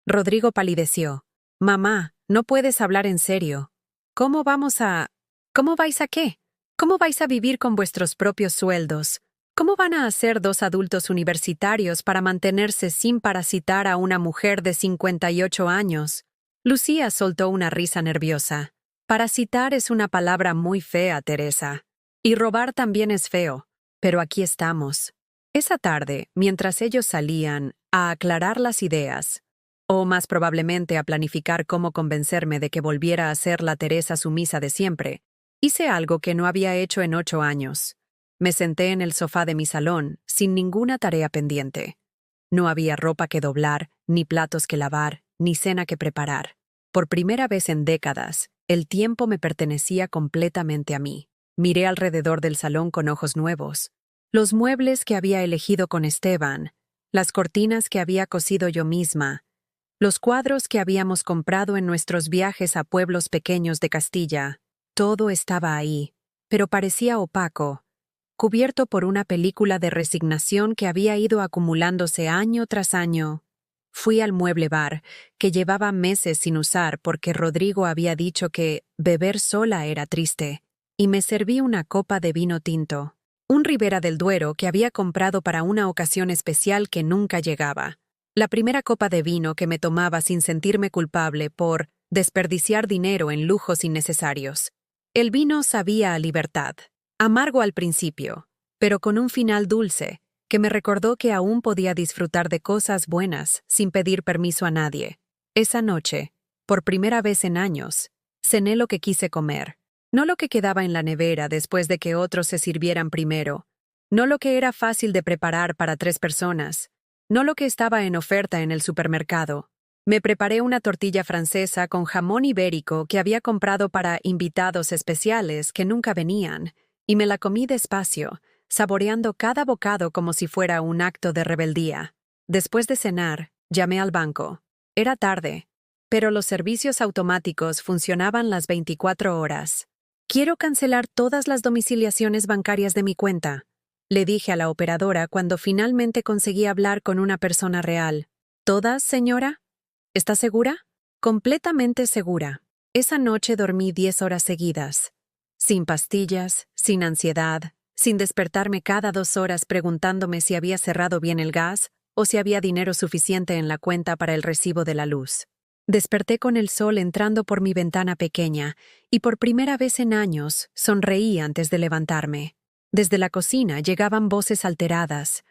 Rodrigo palideció. Mamá, no puedes hablar en serio. ¿Cómo vais a qué? ¿Cómo vais a vivir con vuestros propios sueldos? ¿Cómo van a hacer 2 adultos universitarios para mantenerse sin parasitar a una mujer de 58 años? Lucía soltó una risa nerviosa. Parasitar es una palabra muy fea, Teresa. Y robar también es feo. Pero aquí estamos. Esa tarde, mientras ellos salían a aclarar las ideas, o más probablemente a planificar cómo convencerme de que volviera a ser la Teresa sumisa de siempre, hice algo que no había hecho en 8 años. Me senté en el sofá de mi salón, sin ninguna tarea pendiente. No había ropa que doblar, ni platos que lavar, ni cena que preparar. Por primera vez en décadas, el tiempo me pertenecía completamente a mí. Miré alrededor del salón con ojos nuevos. Los muebles que había elegido con Esteban, las cortinas que había cosido yo misma, los cuadros que habíamos comprado en nuestros viajes a pueblos pequeños de Castilla, todo estaba ahí, pero parecía opaco, cubierto por una película de resignación que había ido acumulándose año tras año. Fui al mueble bar, que llevaba meses sin usar porque Rodrigo había dicho que beber sola era triste, y me serví una copa de vino tinto, un Ribera del Duero que había comprado para una ocasión especial que nunca llegaba. La primera copa de vino que me tomaba sin sentirme culpable por desperdiciar dinero en lujos innecesarios. El vino sabía a libertad, amargo al principio, pero con un final dulce, que me recordó que aún podía disfrutar de cosas buenas sin pedir permiso a nadie. Esa noche, por primera vez en años, cené lo que quise comer, no lo que quedaba en la nevera después de que otros se sirvieran primero, no lo que era fácil de preparar para 3 personas, no lo que estaba en oferta en el supermercado. Me preparé una tortilla francesa con jamón ibérico que había comprado para invitados especiales que nunca venían, y me la comí despacio, saboreando cada bocado como si fuera un acto de rebeldía. Después de cenar, llamé al banco. Era tarde, pero los servicios automáticos funcionaban las 24 horas. Quiero cancelar todas las domiciliaciones bancarias de mi cuenta, le dije a la operadora cuando finalmente conseguí hablar con una persona real. ¿Todas, señora? ¿Está segura? Completamente segura. Esa noche dormí 10 horas seguidas. Sin pastillas, sin ansiedad, sin despertarme cada 2 horas preguntándome si había cerrado bien el gas o si había dinero suficiente en la cuenta para el recibo de la luz. Desperté con el sol entrando por mi ventana pequeña y por primera vez en años sonreí antes de levantarme. Desde la cocina llegaban voces alteradas.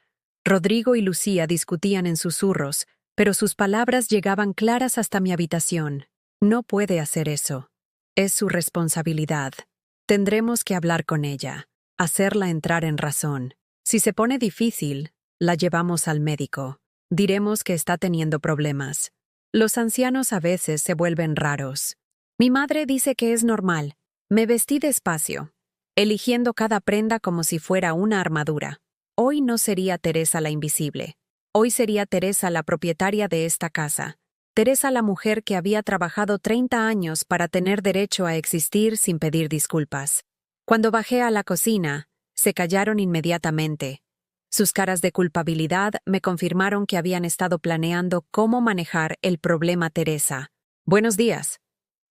Rodrigo y Lucía discutían en susurros, pero sus palabras llegaban claras hasta mi habitación. No puede hacer eso. Es su responsabilidad. Tendremos que hablar con ella, hacerla entrar en razón. Si se pone difícil, la llevamos al médico. Diremos que está teniendo problemas. Los ancianos a veces se vuelven raros. Mi madre dice que es normal. Me vestí despacio, eligiendo cada prenda como si fuera una armadura. Hoy no sería Teresa la invisible. Hoy sería Teresa la propietaria de esta casa. Teresa la mujer que había trabajado 30 años para tener derecho a existir sin pedir disculpas. Cuando bajé a la cocina, se callaron inmediatamente. Sus caras de culpabilidad me confirmaron que habían estado planeando cómo manejar el problema Teresa. «Buenos días»,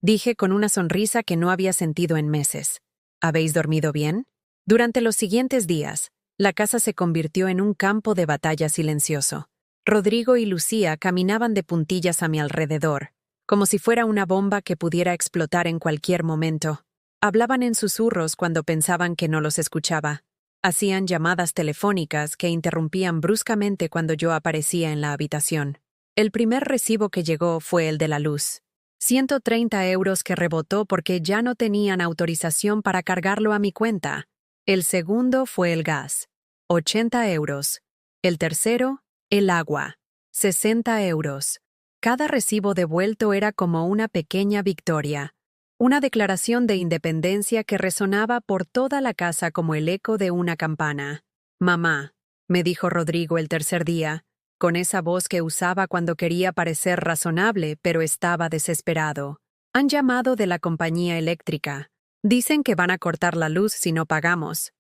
dije con una sonrisa que no había sentido en meses. «¿Habéis dormido bien?» Durante los siguientes días, la casa se convirtió en un campo de batalla silencioso. Rodrigo y Lucía caminaban de puntillas a mi alrededor, como si fuera una bomba que pudiera explotar en cualquier momento. Hablaban en susurros cuando pensaban que no los escuchaba. Hacían llamadas telefónicas que interrumpían bruscamente cuando yo aparecía en la habitación. El primer recibo que llegó fue el de la luz. 130 euros que rebotó porque ya no tenían autorización para cargarlo a mi cuenta. El segundo fue el gas, 80 euros. El tercero, el agua, 60 euros. Cada recibo devuelto era como una pequeña victoria, una declaración de independencia que resonaba por toda la casa como el eco de una campana. «Mamá», me dijo Rodrigo el tercer día, con esa voz que usaba cuando quería parecer razonable, pero estaba desesperado. «Han llamado de la compañía eléctrica. Dicen que van a cortar la luz si no pagamos».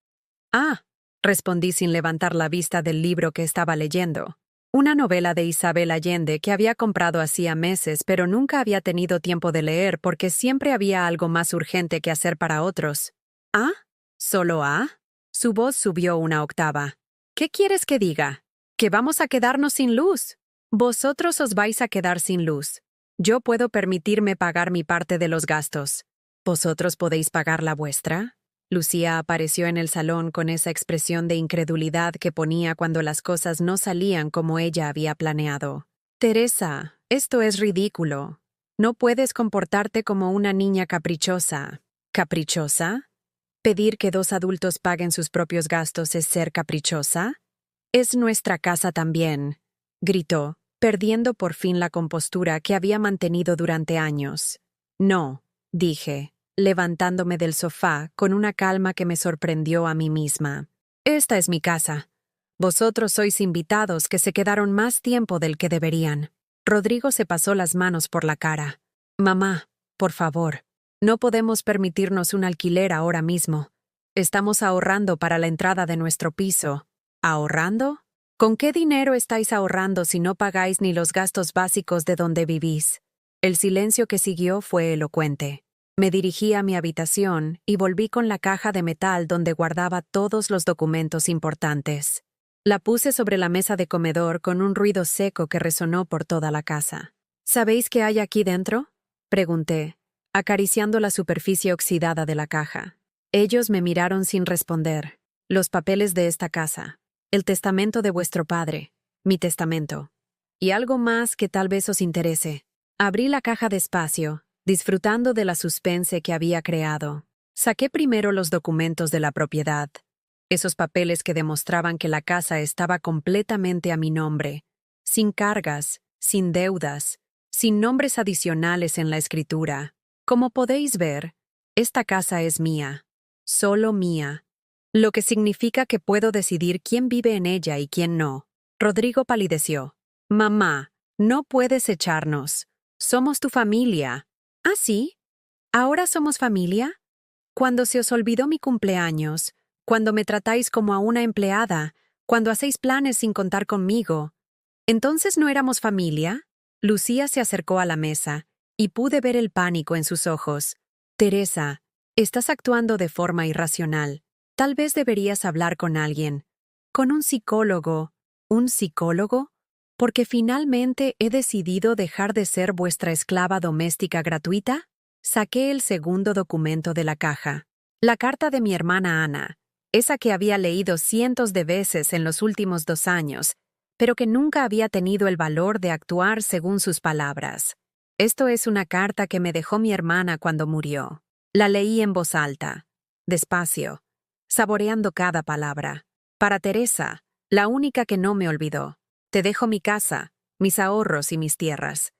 «Ah», respondí sin levantar la vista del libro que estaba leyendo. Una novela de Isabel Allende que había comprado hacía meses, pero nunca había tenido tiempo de leer porque siempre había algo más urgente que hacer para otros. «¿Ah? ¿Solo ah?» Su voz subió una octava. «¿Qué quieres que diga? ¿Que vamos a quedarnos sin luz? Vosotros os vais a quedar sin luz. Yo puedo permitirme pagar mi parte de los gastos. ¿Vosotros podéis pagar la vuestra?» Lucía apareció en el salón con esa expresión de incredulidad que ponía cuando las cosas no salían como ella había planeado. «Teresa, esto es ridículo. No puedes comportarte como una niña caprichosa». ¿Caprichosa? ¿Pedir que dos adultos paguen sus propios gastos es ser caprichosa? «Es nuestra casa también», gritó, perdiendo por fin la compostura que había mantenido durante años. «No», dije, levantándome del sofá con una calma que me sorprendió a mí misma. «Esta es mi casa. Vosotros sois invitados que se quedaron más tiempo del que deberían». Rodrigo se pasó las manos por la cara. «Mamá, por favor, no podemos permitirnos un alquiler ahora mismo. Estamos ahorrando para la entrada de nuestro piso». «¿Ahorrando? ¿Con qué dinero estáis ahorrando si no pagáis ni los gastos básicos de donde vivís?» El silencio que siguió fue elocuente. Me dirigí a mi habitación y volví con la caja de metal donde guardaba todos los documentos importantes. La puse sobre la mesa de comedor con un ruido seco que resonó por toda la casa. «¿Sabéis qué hay aquí dentro?», pregunté, acariciando la superficie oxidada de la caja. Ellos me miraron sin responder. «Los papeles de esta casa, el testamento de vuestro padre, mi testamento, y algo más que tal vez os interese». Abrí la caja despacio, disfrutando de la suspense que había creado. Saqué primero los documentos de la propiedad, esos papeles que demostraban que la casa estaba completamente a mi nombre, sin cargas, sin deudas, sin nombres adicionales en la escritura. Como podéis ver, esta casa es mía, solo mía, lo que significa que puedo decidir quién vive en ella y quién no. Rodrigo palideció. «Mamá, no puedes echarnos. Somos tu familia». «¿Ah, sí? ¿Ahora somos familia? Cuando se os olvidó mi cumpleaños, cuando me tratáis como a una empleada, cuando hacéis planes sin contar conmigo. ¿Entonces no éramos familia?» Lucía se acercó a la mesa, y pude ver el pánico en sus ojos. «Teresa, estás actuando de forma irracional. Tal vez deberías hablar con alguien. Con un psicólogo». «¿Un psicólogo? ¿Porque finalmente he decidido dejar de ser vuestra esclava doméstica gratuita?» Saqué el segundo documento de la caja. La carta de mi hermana Ana. esa que había leído cientos de veces en los últimos 2 años, pero que nunca había tenido el valor de actuar según sus palabras. Esto es una carta que me dejó mi hermana cuando murió. La leí en voz alta, despacio, saboreando cada palabra. Para Teresa, la única que no me olvidó. Te dejo mi casa, mis ahorros y mis tierras.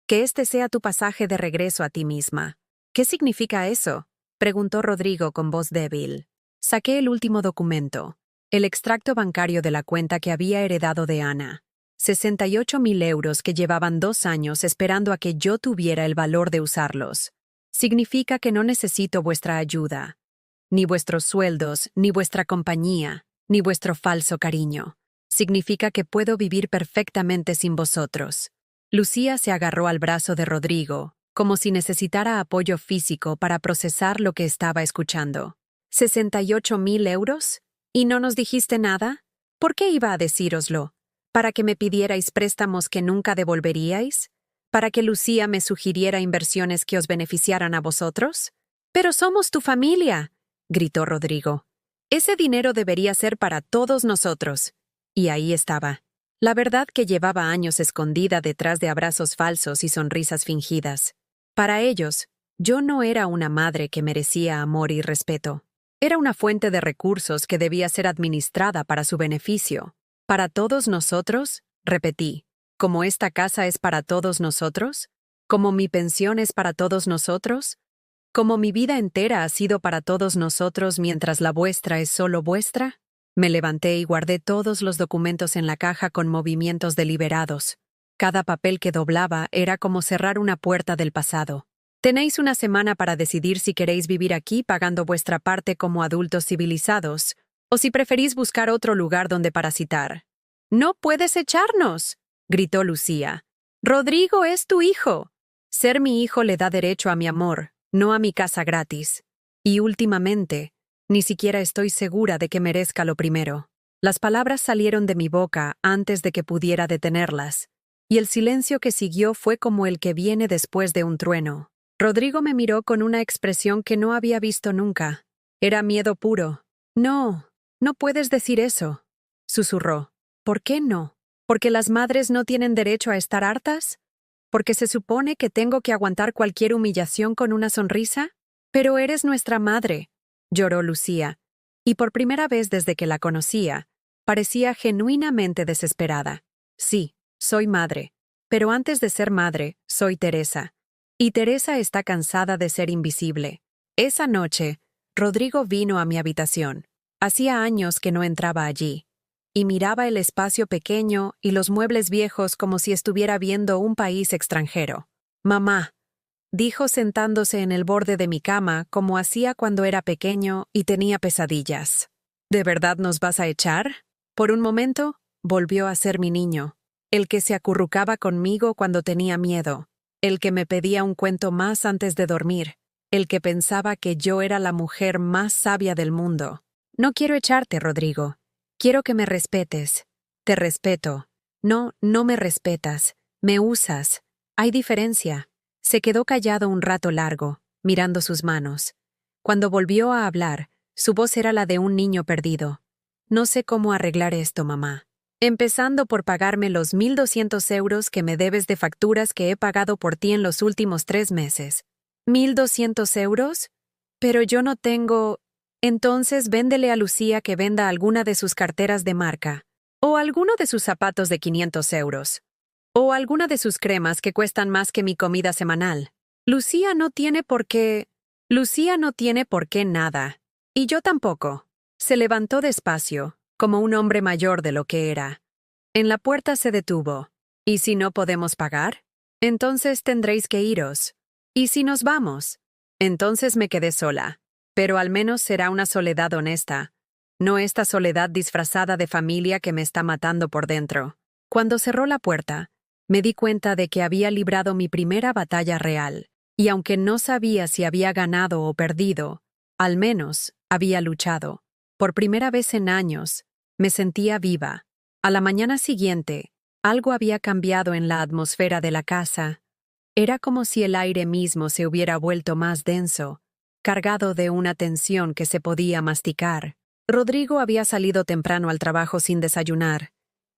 Que este sea tu pasaje de regreso a ti misma. ¿Qué significa eso?, preguntó Rodrigo con voz débil. Saqué el último documento, el extracto bancario de la cuenta que había heredado de Ana. 68.000 euros que llevaban 2 años esperando a que yo tuviera el valor de usarlos. Significa que no necesito vuestra ayuda, ni vuestros sueldos, ni vuestra compañía, ni vuestro falso cariño. Significa que puedo vivir perfectamente sin vosotros. Lucía se agarró al brazo de Rodrigo, como si necesitara apoyo físico para procesar lo que estaba escuchando. ¿68.000 euros? ¿Y no nos dijiste nada? ¿Por qué iba a decíroslo? ¿Para que me pidierais préstamos que nunca devolveríais? ¿Para que Lucía me sugiriera inversiones que os beneficiaran a vosotros? «Pero somos tu familia», gritó Rodrigo. «Ese dinero debería ser para todos nosotros». Y ahí estaba. La verdad que llevaba años escondida detrás de abrazos falsos y sonrisas fingidas. Para ellos, yo no era una madre que merecía amor y respeto. Era una fuente de recursos que debía ser administrada para su beneficio. ¿Para todos nosotros?, repetí. ¿Como esta casa es para todos nosotros? ¿Como mi pensión es para todos nosotros? ¿Como mi vida entera ha sido para todos nosotros mientras la vuestra es solo vuestra? Me levanté y guardé todos los documentos en la caja con movimientos deliberados. Cada papel que doblaba era como cerrar una puerta del pasado. Tenéis una semana para decidir si queréis vivir aquí pagando vuestra parte como adultos civilizados, o si preferís buscar otro lugar donde parasitar. «¡No puedes echarnos!», gritó Lucía. «Rodrigo es tu hijo. Ser mi hijo le da derecho a mi amor, no a mi casa gratis. Y últimamente, ni siquiera estoy segura de que merezca lo primero». Las palabras salieron de mi boca antes de que pudiera detenerlas, y el silencio que siguió fue como el que viene después de un trueno. Rodrigo me miró con una expresión que no había visto nunca. Era miedo puro. «No, no puedes decir eso», susurró. «¿Por qué no? ¿Porque las madres no tienen derecho a estar hartas? ¿Porque se supone que tengo que aguantar cualquier humillación con una sonrisa? Pero eres nuestra madre», lloró Lucía, y por primera vez desde que la conocía, parecía genuinamente desesperada. «Sí, soy madre, pero antes de ser madre, soy Teresa. Y Teresa está cansada de ser invisible». Esa noche, Rodrigo vino a mi habitación. Hacía años que no entraba allí, y miraba el espacio pequeño y los muebles viejos como si estuviera viendo un país extranjero. «Mamá», dijo sentándose en el borde de mi cama como hacía cuando era pequeño y tenía pesadillas. «¿De verdad nos vas a echar?» Por un momento, volvió a ser mi niño, el que se acurrucaba conmigo cuando tenía miedo, el que me pedía un cuento más antes de dormir, el que pensaba que yo era la mujer más sabia del mundo. «No quiero echarte, Rodrigo. Quiero que me respetes». «Te respeto». «No, no me respetas. Me usas. Hay diferencia». Se quedó callado un rato largo, mirando sus manos. Cuando volvió a hablar, su voz era la de un niño perdido. «No sé cómo arreglar esto, mamá. Empezando por pagarme los 1.200 euros que me debes de facturas que he pagado por ti en los últimos 3 meses. ¿1.200 euros? Pero yo no tengo... Entonces véndele a Lucía que venda alguna de sus carteras de marca, o alguno de sus zapatos de 500 euros, o alguna de sus cremas que cuestan más que mi comida semanal. Lucía no tiene por qué nada. Y yo tampoco». Se levantó despacio, como un hombre mayor de lo que era. En la puerta se detuvo. «¿Y si no podemos pagar? Entonces tendréis que iros. ¿Y si nos vamos? Entonces me quedé sola. Pero al menos será una soledad honesta, no esta soledad disfrazada de familia que me está matando por dentro». Cuando cerró la puerta, me di cuenta de que había librado mi primera batalla real, y aunque no sabía si había ganado o perdido, al menos había luchado. Por primera vez en años, me sentía viva. A la mañana siguiente, algo había cambiado en la atmósfera de la casa. Era como si el aire mismo se hubiera vuelto más denso, cargado de una tensión que se podía masticar. Rodrigo había salido temprano al trabajo sin desayunar,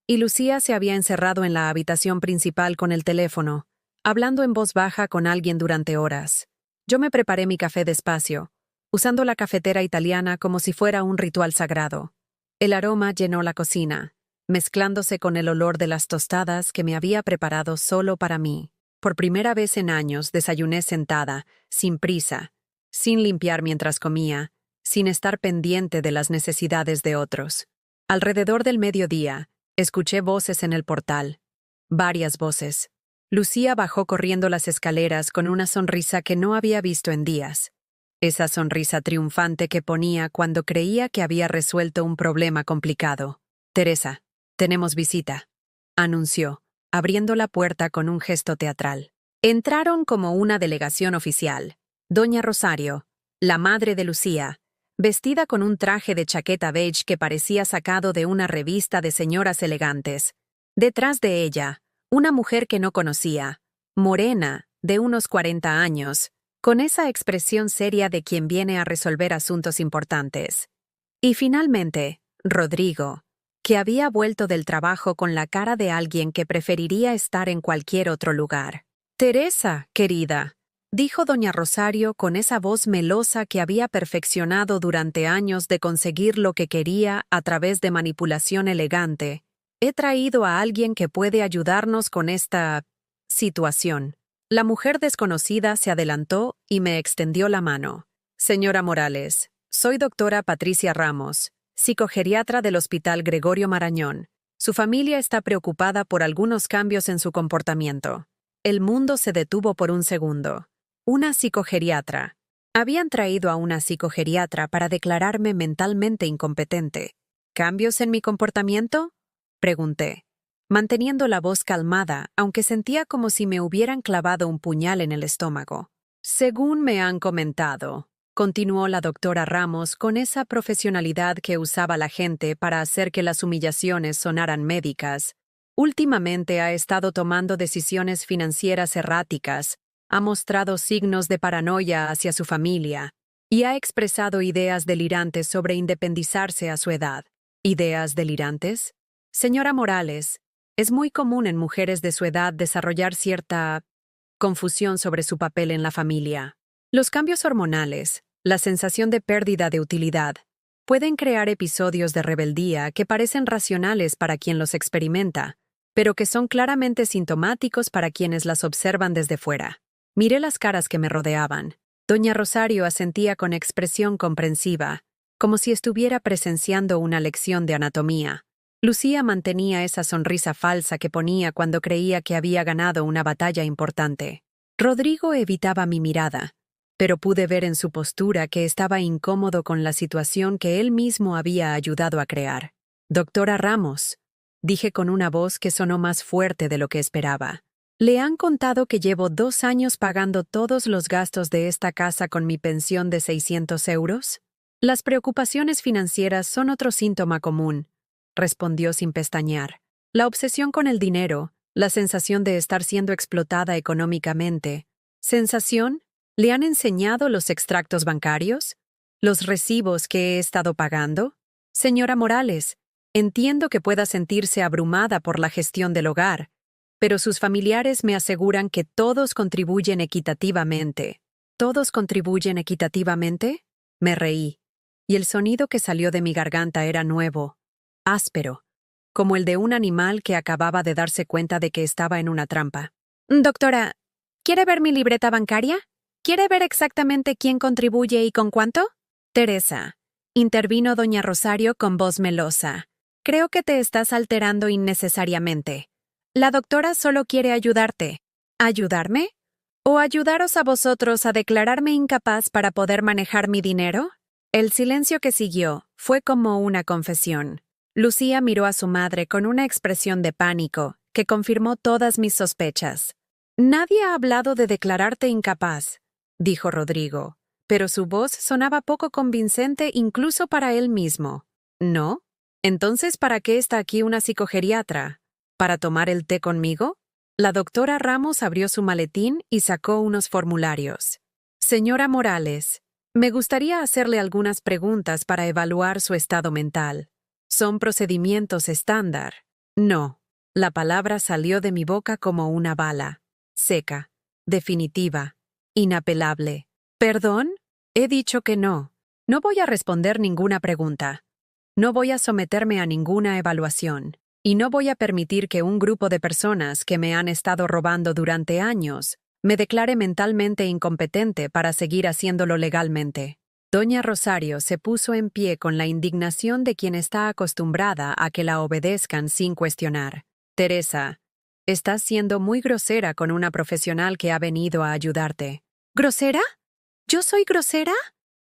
y Lucía se había encerrado en la habitación principal con el teléfono, hablando en voz baja con alguien durante horas. Yo me preparé mi café despacio, usando la cafetera italiana como si fuera un ritual sagrado. El aroma llenó la cocina, mezclándose con el olor de las tostadas que me había preparado solo para mí. Por primera vez en años desayuné sentada, sin prisa, sin limpiar mientras comía, sin estar pendiente de las necesidades de otros. Alrededor del mediodía, escuché voces en el portal. Varias voces. Lucía bajó corriendo las escaleras con una sonrisa que no había visto en días. Esa sonrisa triunfante que ponía cuando creía que había resuelto un problema complicado. «Teresa, tenemos visita», anunció, abriendo la puerta con un gesto teatral. Entraron como una delegación oficial. Doña Rosario, la madre de Lucía, vestida con un traje de chaqueta beige que parecía sacado de una revista de señoras elegantes. Detrás de ella, una mujer que no conocía, morena, de unos 40 años, con esa expresión seria de quien viene a resolver asuntos importantes. Y finalmente, Rodrigo, que había vuelto del trabajo con la cara de alguien que preferiría estar en cualquier otro lugar. «Teresa, querida», dijo doña Rosario con esa voz melosa que había perfeccionado durante años de conseguir lo que quería a través de manipulación elegante. «He traído a alguien que puede ayudarnos con esta situación». La mujer desconocida se adelantó y me extendió la mano. «Señora Morales, soy doctora Patricia Ramos, psicogeriatra del Hospital Gregorio Marañón. Su familia está preocupada por algunos cambios en su comportamiento». El mundo se detuvo por un segundo. Una psicogeriatra. Habían traído a una psicogeriatra para declararme mentalmente incompetente. ¿Cambios en mi comportamiento?, pregunté, manteniendo la voz calmada, aunque sentía como si me hubieran clavado un puñal en el estómago. «Según me han comentado», continuó la doctora Ramos con esa profesionalidad que usaba la gente para hacer que las humillaciones sonaran médicas, últimamente ha estado tomando decisiones financieras erráticas, ha mostrado signos de paranoia hacia su familia y ha expresado ideas delirantes sobre independizarse a su edad. ¿Ideas delirantes? Señora Morales, es muy común en mujeres de su edad desarrollar cierta confusión sobre su papel en la familia. Los cambios hormonales, la sensación de pérdida de utilidad, pueden crear episodios de rebeldía que parecen racionales para quien los experimenta, pero que son claramente sintomáticos para quienes las observan desde fuera. Miré las caras que me rodeaban. Doña Rosario asentía con expresión comprensiva, como si estuviera presenciando una lección de anatomía. Lucía mantenía esa sonrisa falsa que ponía cuando creía que había ganado una batalla importante. Rodrigo evitaba mi mirada, pero pude ver en su postura que estaba incómodo con la situación que él mismo había ayudado a crear. «Doctora Ramos», dije con una voz que sonó más fuerte de lo que esperaba. «¿Le han contado que llevo 2 años pagando todos los gastos de esta casa con mi pensión de 600 euros? Las preocupaciones financieras son otro síntoma común», respondió sin pestañear. «La obsesión con el dinero, la sensación de estar siendo explotada económicamente. ¿Sensación? ¿Le han enseñado los extractos bancarios? ¿Los recibos que he estado pagando? Señora Morales, entiendo que pueda sentirse abrumada por la gestión del hogar, pero sus familiares me aseguran que todos contribuyen equitativamente». «¿Todos contribuyen equitativamente?», me reí, y el sonido que salió de mi garganta era nuevo, áspero, como el de un animal que acababa de darse cuenta de que estaba en una trampa. «Doctora, ¿quiere ver mi libreta bancaria? ¿Quiere ver exactamente quién contribuye y con cuánto?» «Teresa», intervino doña Rosario con voz melosa, «creo que te estás alterando innecesariamente. La doctora solo quiere ayudarte». «¿Ayudarme? ¿O ayudaros a vosotros a declararme incapaz para poder manejar mi dinero?» El silencio que siguió fue como una confesión. Lucía miró a su madre con una expresión de pánico que confirmó todas mis sospechas. «Nadie ha hablado de declararte incapaz», dijo Rodrigo, pero su voz sonaba poco convincente incluso para él mismo. «¿No? Entonces, ¿para qué está aquí una psicogeriatra? ¿Para tomar el té conmigo?» La doctora Ramos abrió su maletín y sacó unos formularios. «Señora Morales, Me gustaría hacerle algunas preguntas para evaluar su estado mental. ¿Son procedimientos estándar? No. La palabra salió de mi boca como una bala. Seca. Definitiva. Inapelable. ¿Perdón? He dicho que no. No voy a responder ninguna pregunta. No voy a someterme a ninguna evaluación. Y no voy a permitir que un grupo de personas que me han estado robando durante años me declare mentalmente incompetente para seguir haciéndolo legalmente. Doña Rosario se puso en pie con la indignación de quien está acostumbrada a que la obedezcan sin cuestionar. Teresa, estás siendo muy grosera con una profesional que ha venido a ayudarte. ¿Grosera? ¿Yo soy grosera?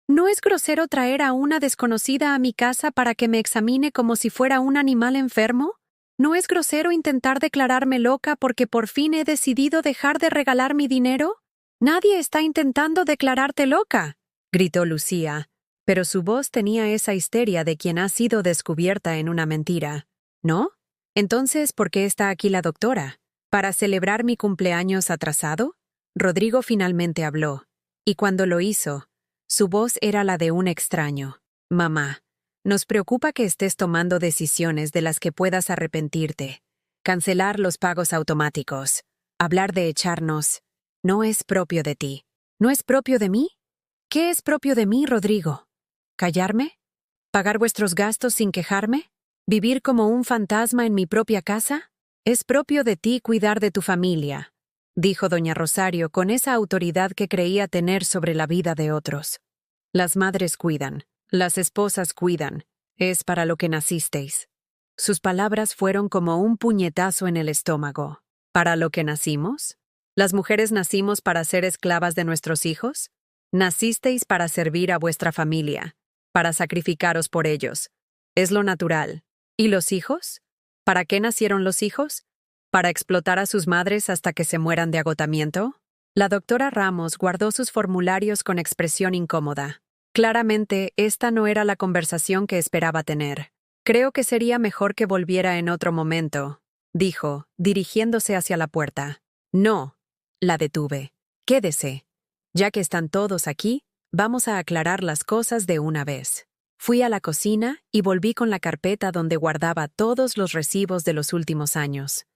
¿No es grosero traer a una desconocida a mi casa para que me examine como si fuera un animal enfermo? ¿No es grosero intentar declararme loca porque por fin he decidido dejar de regalar mi dinero? Nadie está intentando declararte loca, gritó Lucía, pero su voz tenía esa histeria de quien ha sido descubierta en una mentira. ¿No? Entonces, ¿por qué está aquí la doctora? ¿Para celebrar mi cumpleaños atrasado? Rodrigo finalmente habló, y cuando lo hizo, su voz era la de un extraño. Mamá, nos preocupa que estés tomando decisiones de las que puedas arrepentirte. Cancelar los pagos automáticos. Hablar de echarnos. No es propio de ti. ¿No es propio de mí? ¿Qué es propio de mí, Rodrigo? ¿Callarme? ¿Pagar vuestros gastos sin quejarme? ¿Vivir como un fantasma en mi propia casa? Es propio de ti cuidar de tu familia, dijo doña Rosario con esa autoridad que creía tener sobre la vida de otros. Las madres cuidan. Las esposas cuidan. Es para lo que nacisteis. Sus palabras fueron como un puñetazo en el estómago. ¿Para lo que nacimos? ¿Las mujeres nacimos para ser esclavas de nuestros hijos? Nacisteis para servir a vuestra familia, para sacrificaros por ellos. Es lo natural. ¿Y los hijos? ¿Para qué nacieron los hijos? ¿Para explotar a sus madres hasta que se mueran de agotamiento? La doctora Ramos guardó sus formularios con expresión incómoda. Claramente, esta no era la conversación que esperaba tener. Creo que sería mejor que volviera en otro momento, dijo, dirigiéndose hacia la puerta. No, la detuve. Quédese. Ya que están todos aquí, vamos a aclarar las cosas de una vez. Fui a la cocina y volví con la carpeta donde guardaba todos los recibos de los últimos años.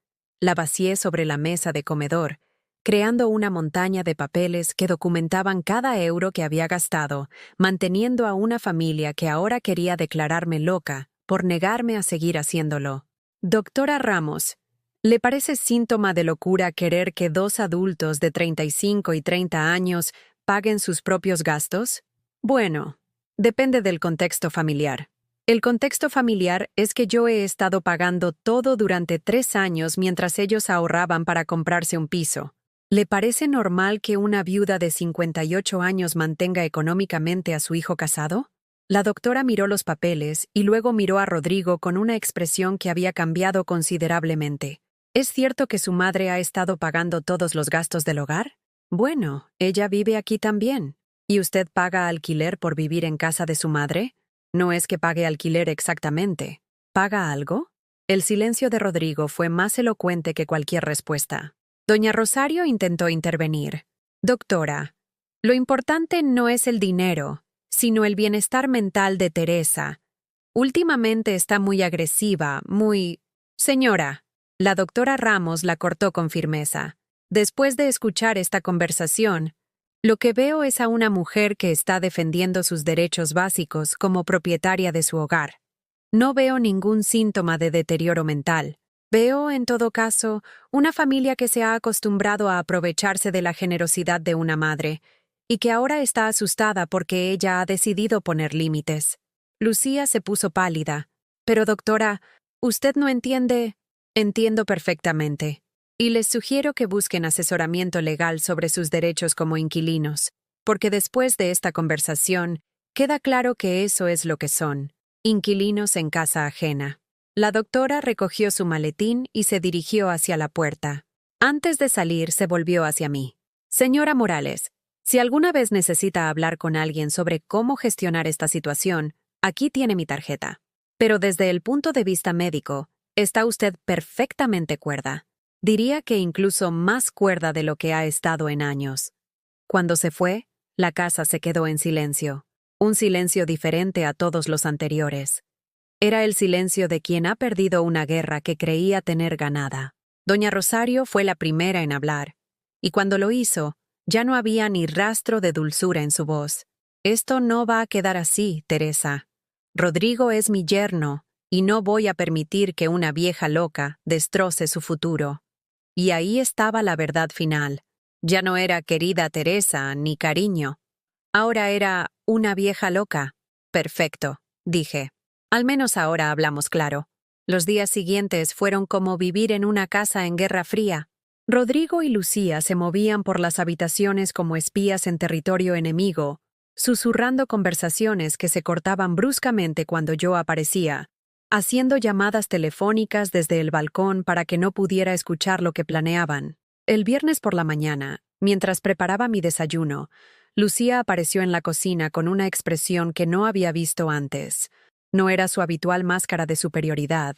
La vacié sobre la mesa de comedor, creando una montaña de papeles que documentaban cada euro que había gastado, manteniendo a una familia que ahora quería declararme loca por negarme a seguir haciéndolo. Doctora Ramos, ¿le parece síntoma de locura querer que dos adultos de 35 y 30 años paguen sus propios gastos? Bueno, depende del contexto familiar. El contexto familiar es que yo he estado pagando todo durante 3 años mientras ellos ahorraban para comprarse un piso. ¿Le parece normal que una viuda de 58 años mantenga económicamente a su hijo casado? La doctora miró los papeles y luego miró a Rodrigo con una expresión que había cambiado considerablemente. ¿Es cierto que su madre ha estado pagando todos los gastos del hogar? Bueno, ella vive aquí también. ¿Y usted paga alquiler por vivir en casa de su madre? No es que pague alquiler exactamente. ¿Paga algo? El silencio de Rodrigo fue más elocuente que cualquier respuesta. Doña Rosario intentó intervenir. Doctora, lo importante no es el dinero, sino el bienestar mental de Teresa. Últimamente está muy agresiva, muy... Señora, la doctora Ramos la cortó con firmeza. Después de escuchar esta conversación, lo que veo es a una mujer que está defendiendo sus derechos básicos como propietaria de su hogar. No veo ningún síntoma de deterioro mental. Veo, en todo caso, una familia que se ha acostumbrado a aprovecharse de la generosidad de una madre y que ahora está asustada porque ella ha decidido poner límites. Lucía se puso pálida. Pero, doctora, usted no entiende. Entiendo perfectamente. Y les sugiero que busquen asesoramiento legal sobre sus derechos como inquilinos, porque después de esta conversación, queda claro que eso es lo que son, inquilinos en casa ajena. La doctora recogió su maletín y se dirigió hacia la puerta. Antes de salir, se volvió hacia mí. Señora Morales, si alguna vez necesita hablar con alguien sobre cómo gestionar esta situación, aquí tiene mi tarjeta. Pero desde el punto de vista médico, está usted perfectamente cuerda. Diría que incluso más cuerda de lo que ha estado en años. Cuando se fue, La casa se quedó en silencio. Un silencio diferente a todos los anteriores. Era el silencio de quien ha perdido una guerra que creía tener ganada. Doña Rosario fue la primera en hablar, y cuando lo hizo, ya no había ni rastro de dulzura en su voz. Esto no va a quedar así, Teresa. Rodrigo es mi yerno, y no voy a permitir que una vieja loca destroce su futuro. Y ahí estaba la verdad final. Ya no era querida Teresa ni cariño. Ahora era una vieja loca. Perfecto, dije. Al menos ahora hablamos claro. Los días siguientes fueron como vivir en una casa en Guerra Fría. Rodrigo y Lucía se movían por las habitaciones como espías en territorio enemigo, susurrando conversaciones que se cortaban bruscamente cuando yo aparecía, haciendo llamadas telefónicas desde el balcón para que no pudiera escuchar lo que planeaban. El viernes por la mañana, mientras preparaba mi desayuno, Lucía apareció en la cocina con una expresión que no había visto antes. No era su habitual máscara de superioridad,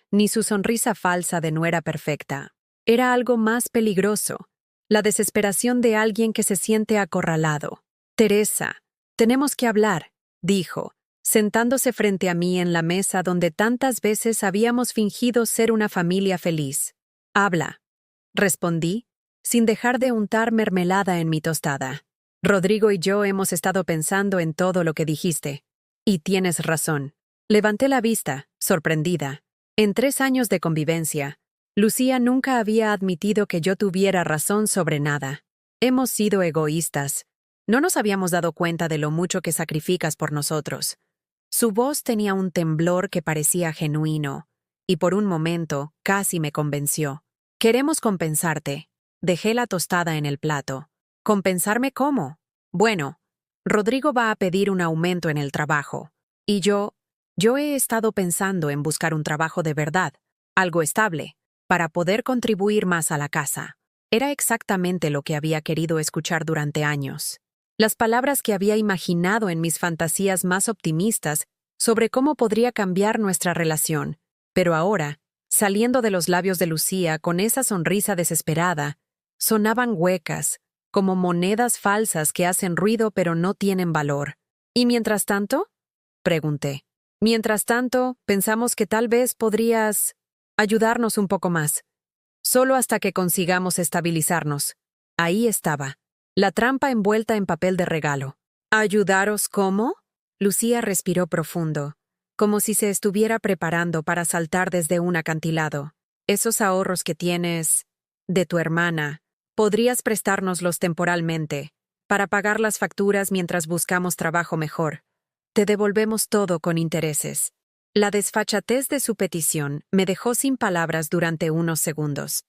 ni su sonrisa falsa de nuera perfecta. Era algo más peligroso, la desesperación de alguien que se siente acorralado. «Teresa, tenemos que hablar», dijo, sentándose frente a mí en la mesa donde tantas veces habíamos fingido ser una familia feliz. «Habla», respondí, sin dejar de untar mermelada en mi tostada. «Rodrigo y yo hemos estado pensando en todo lo que dijiste. Y tienes razón». Levanté la vista, sorprendida. En 3 años de convivencia, Lucía nunca había admitido que yo tuviera razón sobre nada. Hemos sido egoístas. No nos habíamos dado cuenta de lo mucho que sacrificas por nosotros. Su voz tenía un temblor que parecía genuino, y por un momento casi me convenció. «Queremos compensarte». Dejé la tostada en el plato. «¿Compensarme cómo?» «Bueno, Rodrigo va a pedir un aumento en el trabajo. Y yo he estado pensando en buscar un trabajo de verdad, algo estable, para poder contribuir más a la casa». Era exactamente lo que había querido escuchar durante años. Las palabras que había imaginado en mis fantasías más optimistas sobre cómo podría cambiar nuestra relación. Pero ahora, saliendo de los labios de Lucía con esa sonrisa desesperada, sonaban huecas, como monedas falsas que hacen ruido pero no tienen valor. «¿Y mientras tanto?», pregunté. «Mientras tanto, pensamos que tal vez podrías ayudarnos un poco más. Solo hasta que consigamos estabilizarnos». Ahí estaba, la trampa envuelta en papel de regalo. «¿Ayudaros cómo?». Lucía respiró profundo, como si se estuviera preparando para saltar desde un acantilado. «Esos ahorros que tienes de tu hermana, podrías prestárnoslos temporalmente, para pagar las facturas mientras buscamos trabajo mejor. Te devolvemos todo con intereses». La desfachatez de su petición me dejó sin palabras durante unos segundos.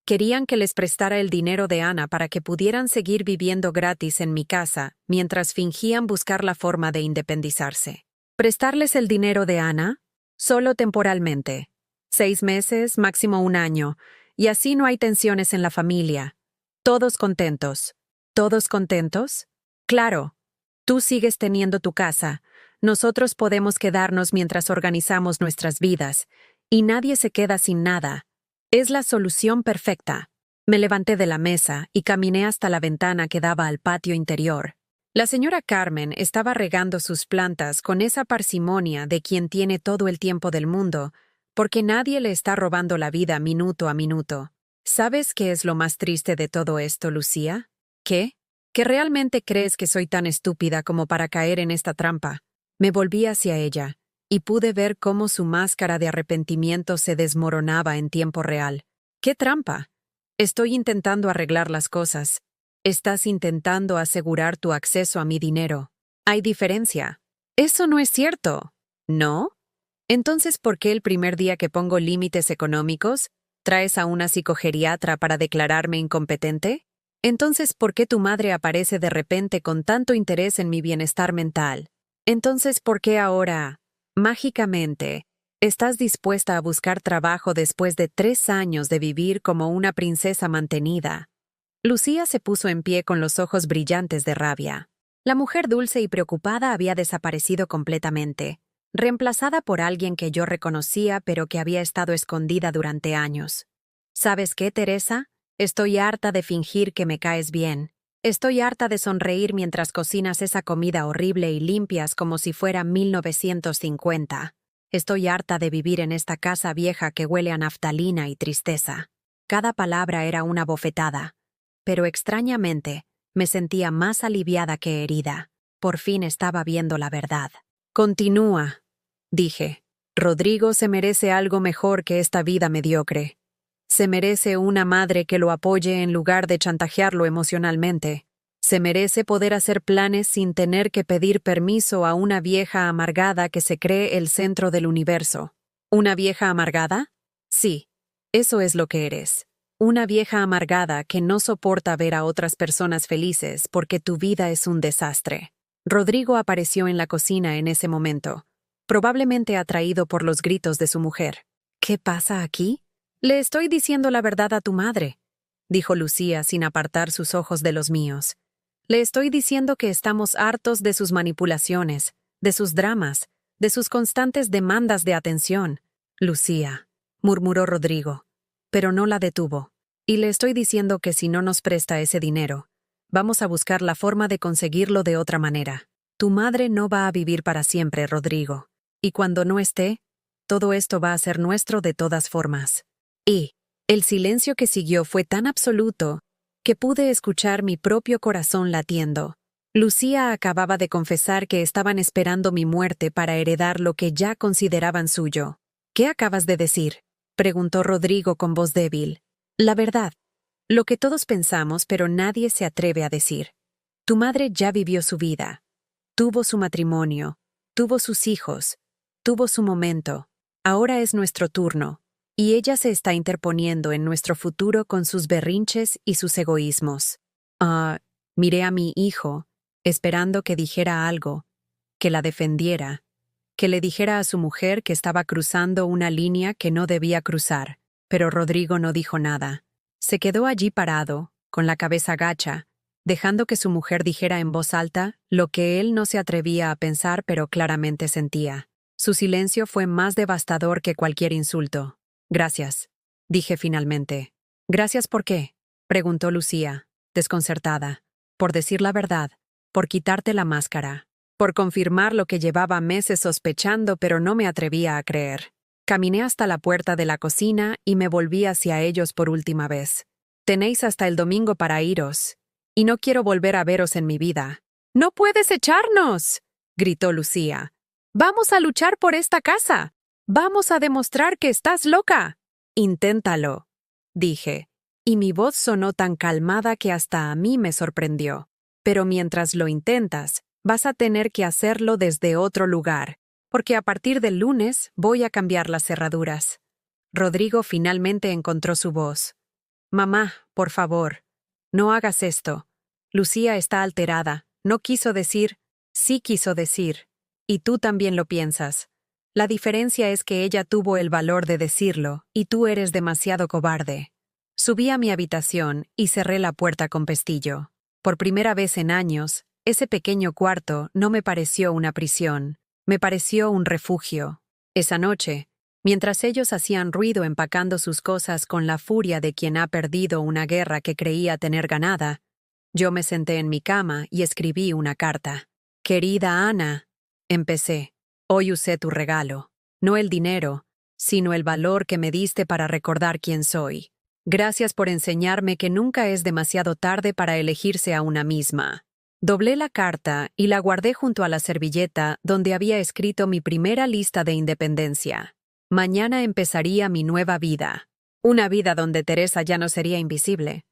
Querían que les prestara el dinero de Ana para que pudieran seguir viviendo gratis en mi casa mientras fingían buscar la forma de independizarse. ¿Prestarles el dinero de Ana? Solo temporalmente. 6 meses, máximo 1 año, y así no hay tensiones en la familia. Todos contentos. ¿Todos contentos? Claro. Tú sigues teniendo tu casa. Nosotros podemos quedarnos mientras organizamos nuestras vidas, y nadie se queda sin nada. Es la solución perfecta. Me levanté de la mesa y caminé hasta la ventana que daba al patio interior. La señora Carmen estaba regando sus plantas con esa parsimonia de quien tiene todo el tiempo del mundo, porque nadie le está robando la vida minuto a minuto. ¿Sabes qué es lo más triste de todo esto, Lucía? ¿Qué? ¿Que realmente crees que soy tan estúpida como para caer en esta trampa? Me volví hacia ella, y pude ver cómo su máscara de arrepentimiento se desmoronaba en tiempo real. ¿Qué trampa? Estoy intentando arreglar las cosas. Estás intentando asegurar tu acceso a mi dinero. Hay diferencia. Eso no es cierto. ¿No? Entonces, ¿por qué el primer día que pongo límites económicos, traes a una psicogeriatra para declararme incompetente? Entonces, ¿por qué tu madre aparece de repente con tanto interés en mi bienestar mental? Entonces, ¿por qué ahora, mágicamente, estás dispuesta a buscar trabajo después de 3 años de vivir como una princesa mantenida? Lucía se puso en pie con los ojos brillantes de rabia. La mujer dulce y preocupada había desaparecido completamente, reemplazada por alguien que yo reconocía pero que había estado escondida durante años. ¿Sabes qué, Teresa? Estoy harta de fingir que me caes bien. Estoy harta de sonreír mientras cocinas esa comida horrible y limpias como si fuera 1950. Estoy harta de vivir en esta casa vieja que huele a naftalina y tristeza. Cada palabra era una bofetada, pero extrañamente me sentía más aliviada que herida. Por fin estaba viendo la verdad. Continúa, dije. Rodrigo se merece algo mejor que esta vida mediocre. Se merece una madre que lo apoye en lugar de chantajearlo emocionalmente. Se merece poder hacer planes sin tener que pedir permiso a una vieja amargada que se cree el centro del universo. ¿Una vieja amargada? Sí, eso es lo que eres. Una vieja amargada que no soporta ver a otras personas felices porque tu vida es un desastre. Rodrigo apareció en la cocina en ese momento, probablemente atraído por los gritos de su mujer. ¿Qué pasa aquí? Le estoy diciendo la verdad a tu madre, dijo Lucía sin apartar sus ojos de los míos. Le estoy diciendo que estamos hartos de sus manipulaciones, de sus dramas, de sus constantes demandas de atención. Lucía, murmuró Rodrigo, pero no la detuvo. Y le estoy diciendo que si no nos presta ese dinero, vamos a buscar la forma de conseguirlo de otra manera. Tu madre no va a vivir para siempre, Rodrigo. Y cuando no esté, todo esto va a ser nuestro de todas formas. Y el silencio que siguió fue tan absoluto que pude escuchar mi propio corazón latiendo. Lucía acababa de confesar que estaban esperando mi muerte para heredar lo que ya consideraban suyo. ¿Qué acabas de decir?, preguntó Rodrigo con voz débil. La verdad, lo que todos pensamos pero nadie se atreve a decir. Tu madre ya vivió su vida. Tuvo su matrimonio, tuvo sus hijos, tuvo su momento. Ahora es nuestro turno, y ella se está interponiendo en nuestro futuro con sus berrinches y sus egoísmos. Miré a mi hijo, esperando que dijera algo, que la defendiera, que le dijera a su mujer que estaba cruzando una línea que no debía cruzar, pero Rodrigo no dijo nada. Se quedó allí parado, con la cabeza gacha, dejando que su mujer dijera en voz alta lo que él no se atrevía a pensar pero claramente sentía. Su silencio fue más devastador que cualquier insulto. Gracias, dije finalmente. ¿Gracias por qué?, preguntó Lucía, desconcertada. Por decir la verdad, por quitarte la máscara, por confirmar lo que llevaba meses sospechando pero no me atrevía a creer. Caminé hasta la puerta de la cocina y me volví hacia ellos por última vez. Tenéis hasta el domingo para iros, y no quiero volver a veros en mi vida. ¡No puedes echarnos!, gritó Lucía. ¡Vamos a luchar por esta casa! ¡Vamos a demostrar que estás loca! Inténtalo, dije, y mi voz sonó tan calmada que hasta a mí me sorprendió. Pero mientras lo intentas, vas a tener que hacerlo desde otro lugar, porque a partir del lunes voy a cambiar las cerraduras. Rodrigo finalmente encontró su voz. Mamá, por favor, no hagas esto. Lucía está alterada. No quiso decir, sí quiso decir. Y tú también lo piensas. La diferencia es que ella tuvo el valor de decirlo, y tú eres demasiado cobarde. Subí a mi habitación y cerré la puerta con pestillo. Por primera vez en años, ese pequeño cuarto no me pareció una prisión. Me pareció un refugio. Esa noche, mientras ellos hacían ruido empacando sus cosas con la furia de quien ha perdido una guerra que creía tener ganada, yo me senté en mi cama y escribí una carta. Querida Ana, empecé. Hoy usé tu regalo. No el dinero, sino el valor que me diste para recordar quién soy. Gracias por enseñarme que nunca es demasiado tarde para elegirse a una misma. Doblé la carta y la guardé junto a la servilleta donde había escrito mi primera lista de independencia. Mañana empezaría mi nueva vida. Una vida donde Teresa ya no sería invisible.